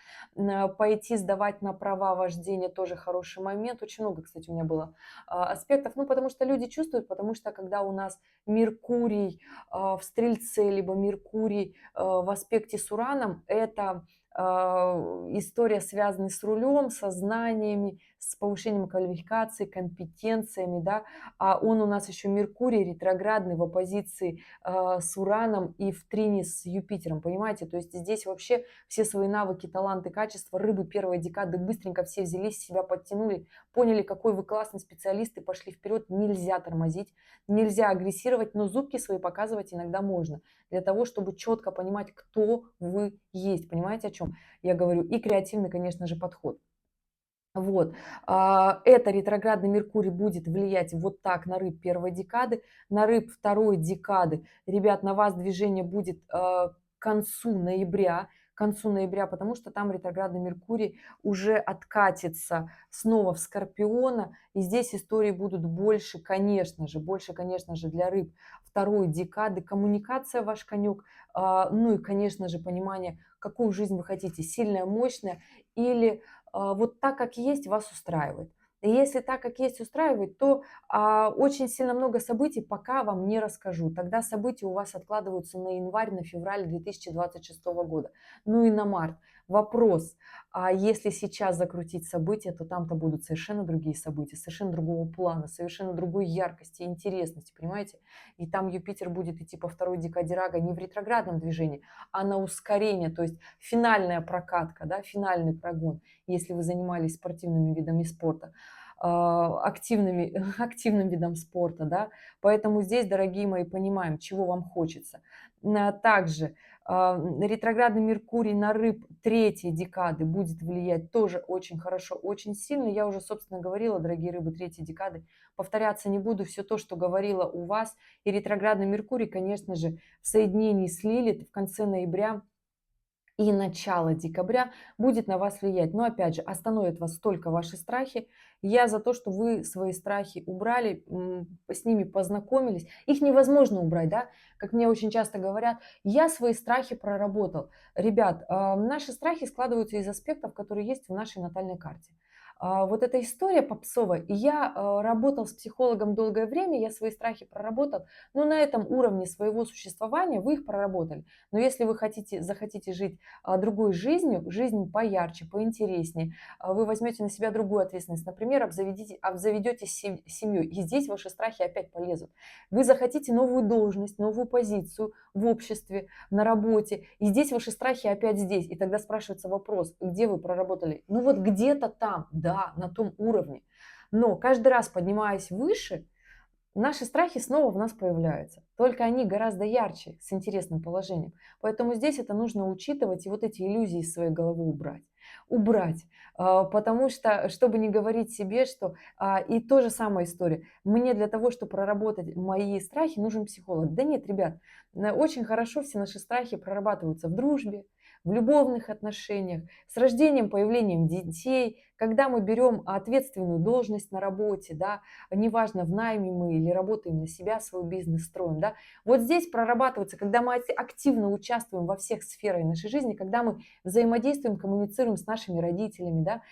Пойти сдавать на права вождения тоже хороший момент. Очень много, кстати, у меня было аспектов. Ну, потому что люди чувствуют, потому что когда у нас Меркурий в Стрельце, либо Меркурий в аспекте с Ураном, это история, связанная с рулем, со знаниями, с повышением квалификации, компетенциями, да, а он у нас еще Меркурий ретроградный в оппозиции с Ураном и в трине с Юпитером, понимаете, то есть здесь вообще все свои навыки, таланты, качества рыбы первой декады быстренько все взялись, себя подтянули, поняли, какой вы классный специалист и пошли вперед. Нельзя тормозить, нельзя агрессировать, но зубки свои показывать иногда можно, для того, чтобы четко понимать, кто вы есть, понимаете, о чем я говорю, и креативный, конечно же, подход. Вот, это ретроградный Меркурий будет влиять вот так на рыб первой декады, на рыб второй декады. Ребят, на вас движение будет к концу ноября, концу ноября, потому что там ретроградный Меркурий уже откатится снова в Скорпиона, и здесь истории будут больше, конечно же, для рыб второй декады. Коммуникация ваш конек, ну и, конечно же, понимание, какую жизнь вы хотите, сильная, мощная или вот так, как есть, вас устраивает. И если так, как есть, устраивает, то очень сильно много событий пока вам не расскажу. Тогда события у вас откладываются на январь, на февраль 2026 года. Ну и на март. Вопрос, а если сейчас закрутить события, то там-то будут совершенно другие события, совершенно другого плана, совершенно другой яркости, интересности, понимаете? И там Юпитер будет идти по второй декаде Рага не в ретроградном движении, а на ускорение, то есть финальная прокатка, да, финальный прогон, если вы занимались спортивными видами спорта, активным видом спорта, да. Поэтому здесь, дорогие мои, понимаем, чего вам хочется. Также ретроградный Меркурий на рыб третьей декады будет влиять тоже очень хорошо, очень сильно. Я уже, собственно, говорила, дорогие рыбы третьей декады, повторяться не буду. Все то, что говорила у вас. И ретроградный Меркурий, конечно же, в соединении с Лилит в конце ноября и начало декабря будет на вас влиять. Но опять же, остановят вас только ваши страхи. Я за то, что вы свои страхи убрали, с ними познакомились. Их невозможно убрать, да? Как мне очень часто говорят, я свои страхи проработал. Ребят, наши страхи складываются из аспектов, которые есть в нашей натальной карте. Вот эта история попсовая. И я работал с психологом долгое время, я свои страхи проработал. Но на этом уровне своего существования вы их проработали. Но если вы захотите жить другой жизнью, жизнь поярче, поинтереснее, вы возьмете на себя другую ответственность, например, обзаведете семью, и здесь ваши страхи опять полезут. Вы захотите новую должность, новую позицию в обществе, на работе, и здесь ваши страхи опять здесь. И тогда спрашивается вопрос, где вы проработали? Ну вот где-то там, да, на том уровне. Но каждый раз, поднимаясь выше, наши страхи снова в нас появляются, только они гораздо ярче, с интересным положением. Поэтому здесь это нужно учитывать и вот эти иллюзии из своей головы убрать. Убрать, потому что, чтобы не говорить себе, что... И то же самая история. Мне для того, чтобы проработать мои страхи, нужен психолог. Да нет, ребят, очень хорошо все наши страхи прорабатываются в дружбе, в любовных отношениях, с рождением, появлением детей, когда мы берем ответственную должность на работе, да, неважно, в найме мы или работаем на себя, свой бизнес строим, да, вот здесь прорабатывается, когда мы активно участвуем во всех сферах нашей жизни, когда мы взаимодействуем, коммуницируем с нашими родителями, да,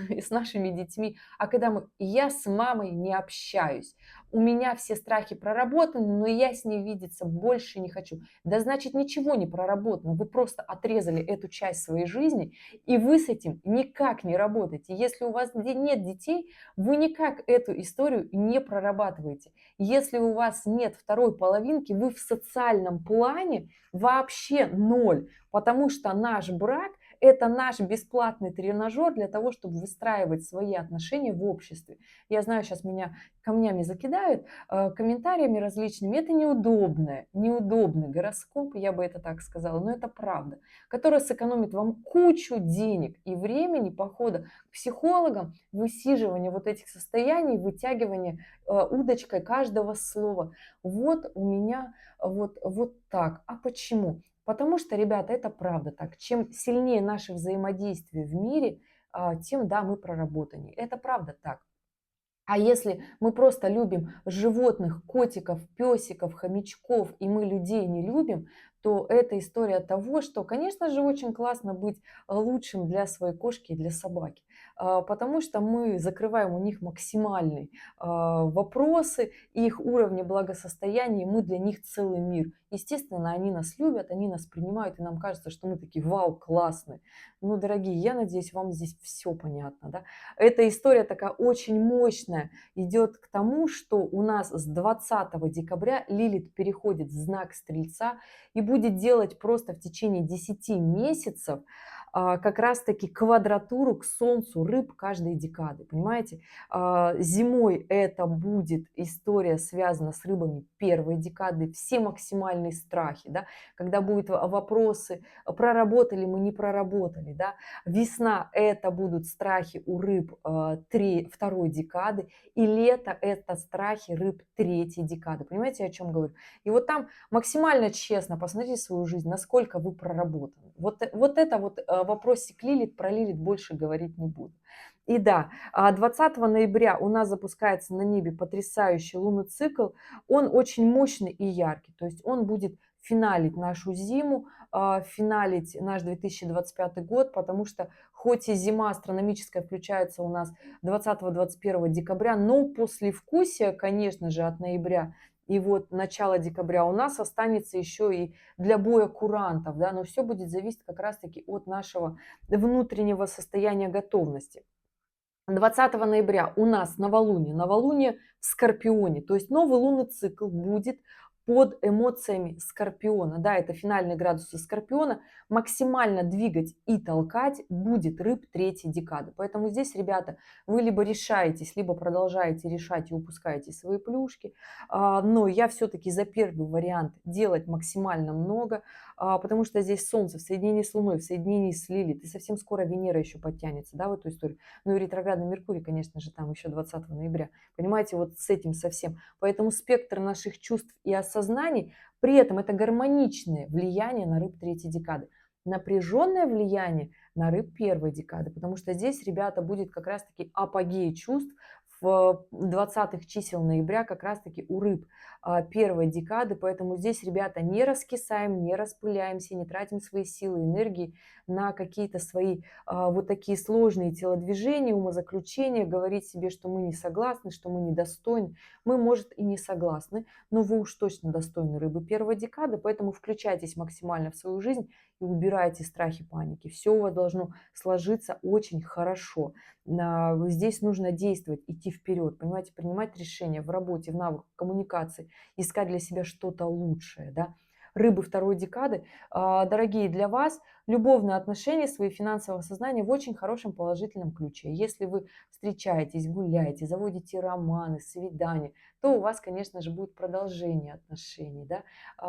и с нашими детьми, а когда я с мамой не общаюсь, у меня все страхи проработаны, но я с ней видеться больше не хочу. Да значит, ничего не проработано, вы просто отрезали эту часть своей жизни, и вы с этим никак не работаете. Если у вас нет детей, вы никак эту историю не прорабатываете. Если у вас нет второй половинки, вы в социальном плане вообще ноль, потому что наш брак – это наш бесплатный тренажер для того, чтобы выстраивать свои отношения в обществе. Я знаю, сейчас меня камнями закидают, комментариями различными. Это неудобный гороскоп, я бы это так сказала, но это правда, который сэкономит вам кучу денег и времени похода к психологам, высиживания вот этих состояний, вытягивания удочкой каждого слова. Вот у меня вот так. А почему? Потому что, ребята, это правда так. Чем сильнее наше взаимодействие в мире, тем, да, мы проработаннее. Это правда так. А если мы просто любим животных, котиков, песиков, хомячков, и мы людей не любим, то это история того, что, конечно же, очень классно быть лучшим для своей кошки и для собаки, потому что мы закрываем у них максимальные вопросы, их уровни благосостояния, мы для них целый мир. Естественно, они нас любят, они нас принимают, и нам кажется, что мы такие, вау, классные. Ну, дорогие, я надеюсь, вам здесь все понятно, да? Эта история такая очень мощная, идет к тому, что у нас с 20 декабря Лилит переходит в знак Стрельца и будет делать просто в течение 10 месяцев как раз-таки квадратуру к Солнцу рыб каждой декады, понимаете? Зимой это будет история, связана с рыбами первой декады, все максимальные страхи, да, когда будут вопросы, проработали мы, не проработали, да. Весна — это будут страхи у рыб второй декады, и лето — это страхи рыб третьей декады. Понимаете, я о чем говорю? И вот там максимально честно посмотрите свою жизнь, насколько вы проработаны. Вот это вот вопросик Лилит, про Лилит больше говорить не буду. И да, 20 ноября у нас запускается на небе потрясающий лунный цикл. Он очень мощный и яркий, то есть он будет финалить нашу зиму, финалить наш 2025 год, потому что хоть и зима астрономическая включается у нас 20-21 декабря, но послевкусие, конечно же, от ноября и вот начало декабря у нас останется еще и для боя курантов, да, но все будет зависеть как раз-таки от нашего внутреннего состояния готовности. 20 ноября у нас новолуние в Скорпионе, то есть новый лунный цикл будет под эмоциями Скорпиона. Да, это финальные градусы Скорпиона. Максимально двигать и толкать будет рыб третьей декады. Поэтому здесь, ребята, вы либо решаетесь, либо продолжаете решать и упускаете свои плюшки. Но я все-таки за первый вариант делать максимально много, потому что здесь Солнце в соединении с Луной, в соединении с Лилит, и совсем скоро Венера еще подтянется, да, в эту историю. Ну и ретроградный Меркурий, конечно же, там еще 20 ноября. Понимаете, вот с этим совсем. Поэтому спектр наших чувств и осознаний, при этом это гармоничное влияние на рыб третьей декады. Напряженное влияние на рыб первой декады, потому что здесь, ребята, будет как раз-таки апогей чувств в 20-х чисел ноября как раз-таки у рыб первой декады, поэтому здесь, ребята, не раскисаем, не распыляемся, не тратим свои силы, энергии на какие-то свои вот такие сложные телодвижения, умозаключения, говорить себе, что мы не согласны, что мы недостойны. Мы, может, и не согласны, но вы уж точно достойны рыбы первой декады, поэтому включайтесь максимально в свою жизнь и убирайте страхи, паники. Все у вас должно сложиться очень хорошо. Здесь нужно действовать, идти вперед, понимаете, принимать решения в работе, в навыках коммуникации, искать для себя что-то лучшее, да. Рыбы второй декады, дорогие, для вас любовные отношения, свои финансовое сознание в очень хорошем положительном ключе. Если вы встречаетесь, гуляете, заводите романы, свидания, то у вас, конечно же, будет продолжение отношений, да.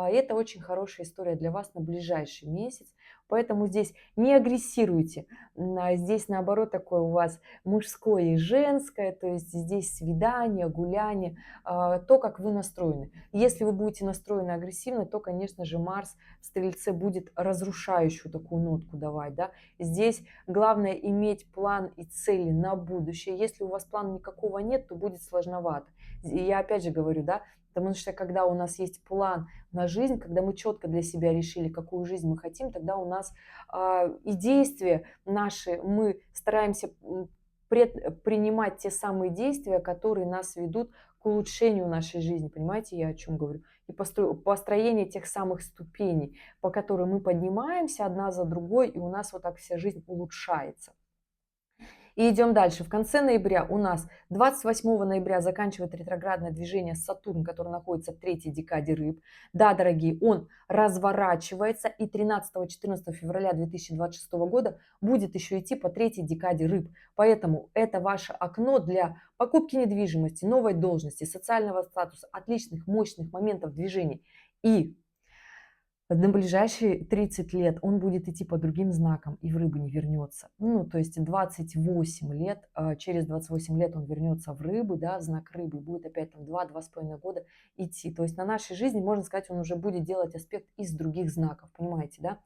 И это очень хорошая история для вас на ближайший месяц, поэтому здесь не агрессируйте, здесь наоборот такое у вас мужское и женское, то есть здесь свидание, гуляние, то, как вы настроены. Если вы будете настроены агрессивно, то, конечно же, Марс в Стрельце будет разрушающую такую нотку давать, да. Здесь главное иметь план и цели на будущее. Если у вас плана никакого нет, то будет сложновато. И я опять же говорю, да, потому что когда у нас есть план на жизнь, когда мы четко для себя решили, какую жизнь мы хотим, тогда у нас и действия наши, мы стараемся принимать те самые действия, которые нас ведут к улучшению нашей жизни. Понимаете, я о чем говорю? И построение тех самых ступеней, по которым мы поднимаемся одна за другой, и у нас вот так вся жизнь улучшается. И идем дальше. В конце ноября у нас 28 ноября заканчивает ретроградное движение Сатурн, который находится в третьей декаде рыб. Да, дорогие, он разворачивается, и 13-14 февраля 2026 года будет еще идти по третьей декаде рыб. Поэтому это ваше окно для покупки недвижимости, новой должности, социального статуса, отличных, мощных моментов движения. И на ближайшие 30 лет он будет идти по другим знакам и в рыбы не вернется. Ну, то есть 28 лет, через 28 лет он вернется в рыбы, да, в знак рыбы, и будет опять там 2-2,5 года идти. То есть на нашей жизни, можно сказать, он уже будет делать аспект из других знаков, понимаете, да?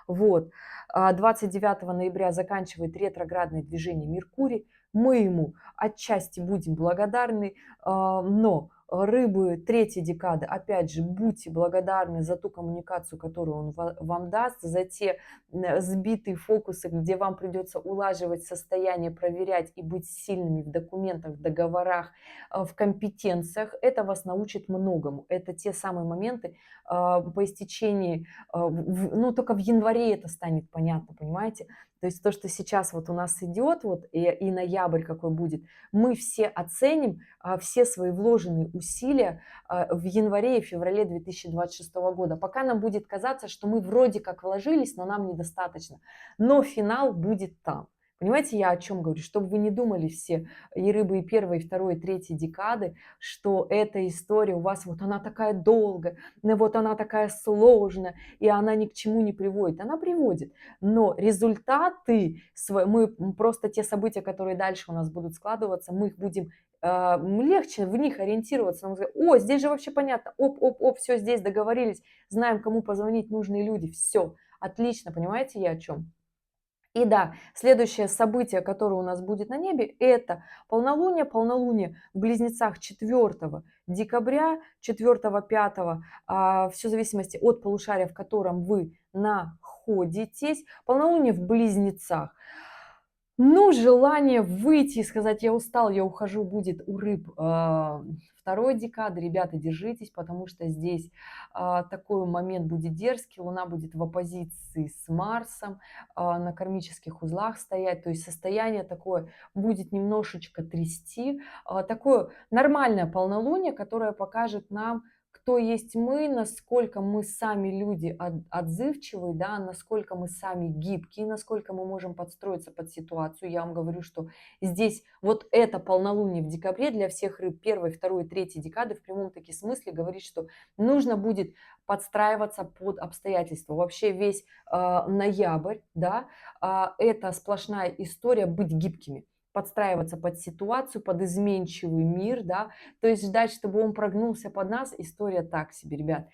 Вот. 29 ноября заканчивает ретроградное движение Меркурий. Мы ему отчасти будем благодарны, но рыбы третьей декады, опять же, будьте благодарны за ту коммуникацию, которую он вам даст, за те сбитые фокусы, где вам придется улаживать состояние, проверять и быть сильными в документах, в договорах, в компетенциях. Это вас научит многому. Это те самые моменты по истечении, ну, только в январе это станет понятно, понимаете? То есть то, что сейчас вот у нас идет, вот и ноябрь какой будет, мы все оценим все свои вложенные усилия в январе и феврале 2026 года. Пока нам будет казаться, что мы вроде как вложились, но нам недостаточно. Но финал будет там. Понимаете, я о чем говорю? Чтобы вы не думали все, и рыбы, и первой, и второй, и третьей декады, что эта история у вас вот она такая долгая, ну вот она такая сложная, и она ни к чему не приводит. Она приводит, но результаты, мы просто те события, которые дальше у нас будут складываться, мы их будем легче в них ориентироваться. Нам сказать, о, здесь же вообще понятно, оп, все здесь договорились, знаем, кому позвонить, нужные люди, все, отлично, понимаете, я о чем? И да, следующее событие, которое у нас будет на небе, это полнолуние. Полнолуние в Близнецах 4 декабря, 4-5, все в зависимости от полушария, в котором вы находитесь. Полнолуние в Близнецах. Ну, желание выйти и сказать: "Я устал, я ухожу", будет у рыб, 2 декады. Ребята, держитесь, потому что здесь, такой момент будет дерзкий. Луна будет в оппозиции с Марсом, на кармических узлах стоять. То есть состояние такое будет немножечко трясти. Такое нормальное полнолуние, которое покажет нам, кто есть мы, насколько мы сами люди отзывчивые, да, насколько мы сами гибкие, насколько мы можем подстроиться под ситуацию. Я вам говорю, что здесь вот это полнолуние в декабре для всех рыб первой, второй, третьей декады в прямом таки смысле говорит, что нужно будет подстраиваться под обстоятельства. Вообще весь ноябрь, да, это сплошная история быть гибкими, подстраиваться под ситуацию, под изменчивый мир, да, то есть ждать, чтобы он прогнулся под нас, история так себе, ребят.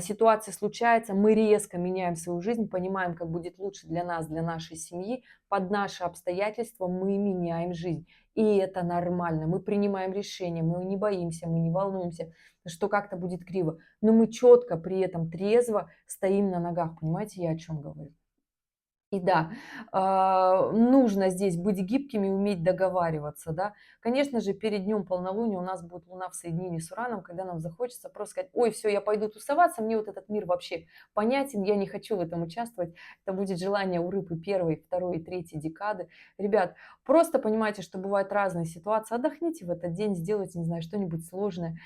Ситуация случается, мы резко меняем свою жизнь, понимаем, как будет лучше для нас, для нашей семьи, под наши обстоятельства мы меняем жизнь. И это нормально, мы принимаем решения, мы не боимся, мы не волнуемся, что как-то будет криво, но мы четко при этом трезво стоим на ногах, понимаете, я о чем говорю? И да, нужно здесь быть гибкими, уметь договариваться, да. Конечно же, перед днем полнолуния у нас будет Луна в соединении с Ураном, когда нам захочется просто сказать: "Ой, все, я пойду тусоваться, мне вот этот мир вообще понятен, я не хочу в этом участвовать". Это будет желание у рыбы первой, второй и третьей декады. Ребят, просто понимайте, что бывают разные ситуации. Отдохните в этот день, сделайте, не знаю, что-нибудь сложное,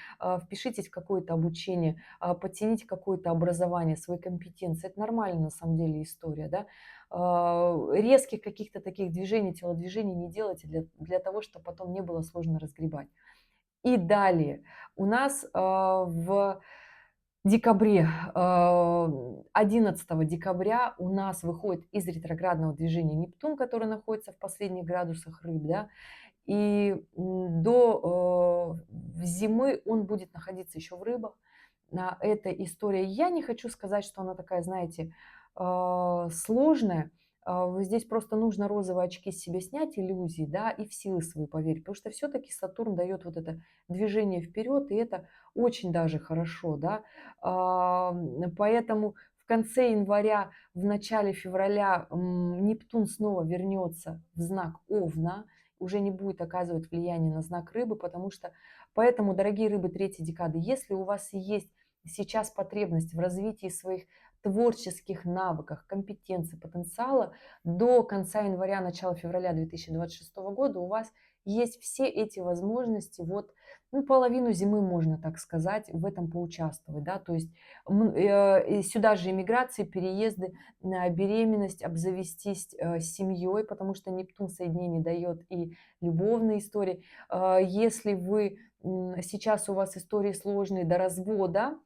впишитесь в какое-то обучение, подтяните какое-то образование, свои компетенции. Это нормально на самом деле история, да. Резких каких-то таких движений, телодвижений не делайте для того, чтобы потом не было сложно разгребать. И далее у нас в декабре, 11 декабря у нас выходит из ретроградного движения Нептун, который находится в последних градусах рыб, да, и до зимы он будет находиться еще в рыбах. Эта история, я не хочу сказать, что она такая, знаете, сложная. Вот здесь просто нужно розовые очки с себя снять, иллюзии, да, и в силы свои поверить. Потому что все-таки Сатурн дает вот это движение вперед, и это очень даже хорошо, да. Поэтому в конце января, в начале февраля Нептун снова вернется в знак Овна, уже не будет оказывать влияние на знак рыбы, потому что, поэтому, дорогие рыбы третьей декады, если у вас есть сейчас потребность в развитии своих творческих навыках, компетенций, потенциала, до конца января, начала февраля 2026 года у вас есть все эти возможности, вот, ну, половину зимы, можно так сказать, в этом поучаствовать, да, то есть и сюда же иммиграции, переезды, беременность, обзавестись семьей, потому что Нептун соединение дает и любовные истории. Если вы сейчас у вас истории сложные до развода,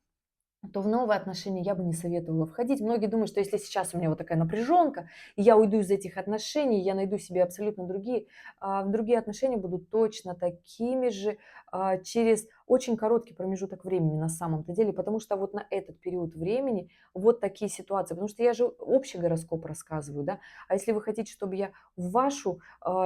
то в новые отношения я бы не советовала входить. Многие думают, что если сейчас у меня вот такая напряженка, и я уйду из этих отношений, я найду себе абсолютно другие, другие отношения будут точно такими же через очень короткий промежуток времени на самом-то деле, потому что вот на этот период времени вот такие ситуации, потому что я же общий гороскоп рассказываю, да, а если вы хотите, чтобы я в вашу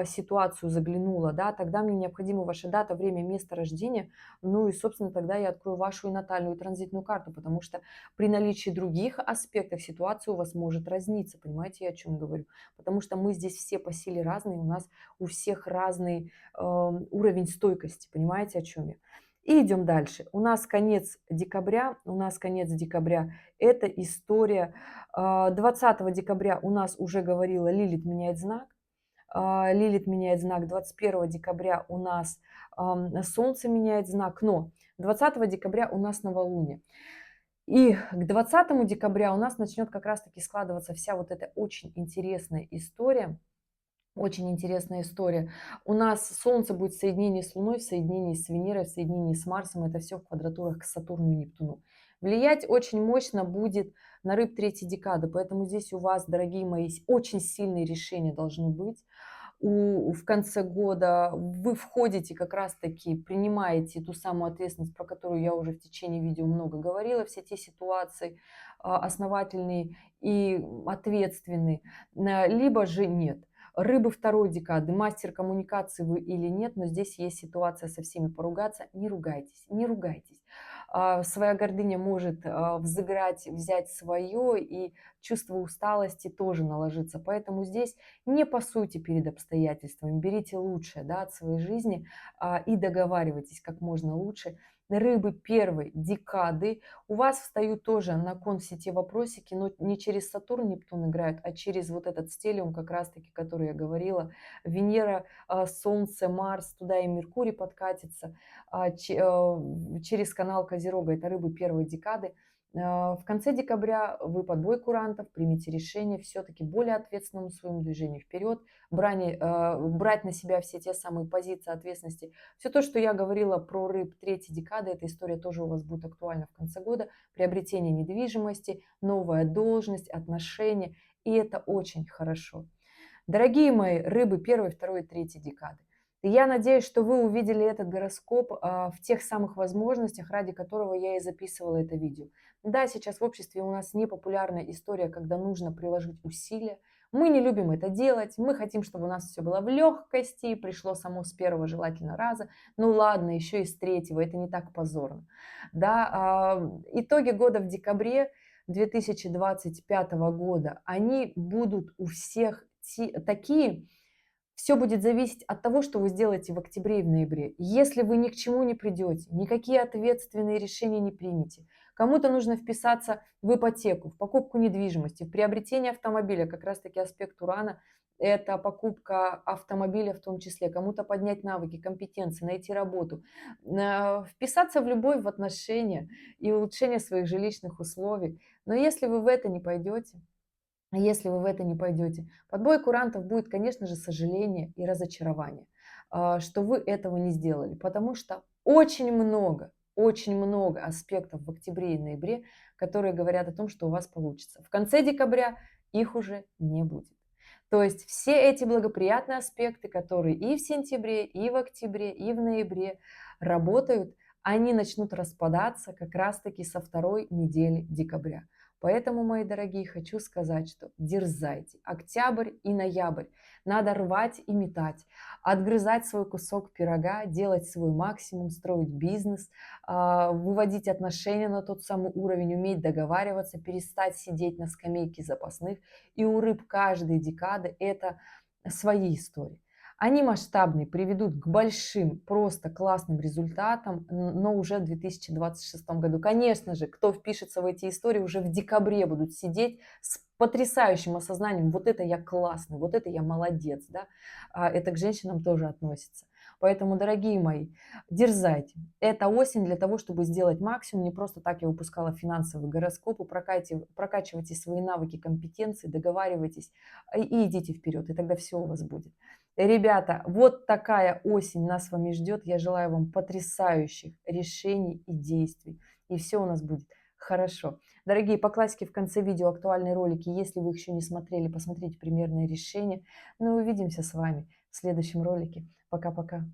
ситуацию заглянула, да, тогда мне необходима ваша дата, время, место рождения, ну и, собственно, тогда я открою вашу и натальную, и транзитную карту, потому что при наличии других аспектов ситуация у вас может разниться. Понимаете, я о чем говорю? Потому что мы здесь все по силе разные, у нас у всех разный уровень стойкости. Понимаете, о чем я? И идем дальше. У нас конец декабря, это история. 20 декабря у нас уже говорила, Лилит меняет знак. Лилит меняет знак. 21 декабря у нас Солнце меняет знак, но 20 декабря у нас новолуние. И к 20 декабря у нас начнет как раз-таки складываться вся вот эта очень интересная история. Очень интересная история. У нас Солнце будет в соединении с Луной, в соединении с Венерой, в соединении с Марсом. Это все в квадратурах к Сатурну и Нептуну. Влиять очень мощно будет на рыб третьей декады. Поэтому здесь у вас, дорогие мои, очень сильные решения должны быть. В конце года вы входите как раз-таки, принимаете ту самую ответственность, про которую я уже в течение видео много говорила, все те ситуации основательные и ответственные, либо же нет. Рыбы второй декады, мастер коммуникации вы или нет, но здесь есть ситуация со всеми поругаться. Не ругайтесь, не ругайтесь. Своя гордыня может взыграть, взять свое, и чувство усталости тоже наложится. Поэтому здесь не пасуйте перед обстоятельствами, берите лучшее, да, от своей жизни и договаривайтесь как можно лучше. Рыбы первой декады у вас встают тоже на кон все те вопросики, но не через Сатурн, Нептун играют, а через вот этот стелиум, как раз-таки, который я говорила. Венера, Солнце, Марс, туда и Меркурий подкатится. Через канал Козерога, это рыбы первой декады. В конце декабря вы под бой курантов примите решение все-таки более ответственному своему движению вперед, брать на себя все те самые позиции ответственности. Все то, что я говорила про рыб третьей декады, эта история тоже у вас будет актуальна в конце года. Приобретение недвижимости, новая должность, отношения. И это очень хорошо. Дорогие мои рыбы первой, второй и третьей декады, я надеюсь, что вы увидели этот гороскоп в тех самых возможностях, ради которого я и записывала это видео. Да, сейчас в обществе у нас непопулярная история, когда нужно приложить усилия. Мы не любим это делать, мы хотим, чтобы у нас все было в легкости, пришло само с первого желательно раза. Ну ладно, еще и с третьего, это не так позорно. Да, итоги года в декабре 2025 года, они будут у всех такие, все будет зависеть от того, что вы сделаете в октябре и в ноябре. Если вы ни к чему не придете, никакие ответственные решения не примете, кому-то нужно вписаться в ипотеку, в покупку недвижимости, в приобретение автомобиля, как раз-таки аспект Урана, это покупка автомобиля в том числе, кому-то поднять навыки, компетенции, найти работу, вписаться в любовь, в отношения и улучшение своих жилищных условий. Но если вы в это не пойдете, если вы в это не пойдете, под бой курантов будет, конечно же, сожаление и разочарование, что вы этого не сделали, потому что очень много аспектов в октябре и ноябре, которые говорят о том, что у вас получится. В конце декабря их уже не будет. То есть все эти благоприятные аспекты, которые и в сентябре, и в октябре, и в ноябре работают, они начнут распадаться как раз-таки со второй недели декабря. Поэтому, мои дорогие, хочу сказать, что дерзайте. Октябрь и ноябрь. Надо рвать и метать, отгрызать свой кусок пирога, делать свой максимум, строить бизнес, выводить отношения на тот самый уровень, уметь договариваться, перестать сидеть на скамейке запасных. И у рыб каждой декады это свои истории. Они масштабные, приведут к большим, просто классным результатам, но уже в 2026 году. Конечно же, кто впишется в эти истории, уже в декабре будут сидеть с потрясающим осознанием, вот это я классный, вот это я молодец, да, это к женщинам тоже относится. Поэтому, дорогие мои, дерзайте. Это осень для того, чтобы сделать максимум. Не просто так я выпускала финансовый гороскоп. Прокачивайте свои навыки, компетенции, договаривайтесь и идите вперед, и тогда все у вас будет. Ребята, вот такая осень нас с вами ждет. Я желаю вам потрясающих решений и действий. И все у нас будет хорошо. Дорогие, по классике в конце видео актуальные ролики. Если вы их еще не смотрели, посмотрите примерное решение. Ну и увидимся с вами в следующем ролике. Пока-пока.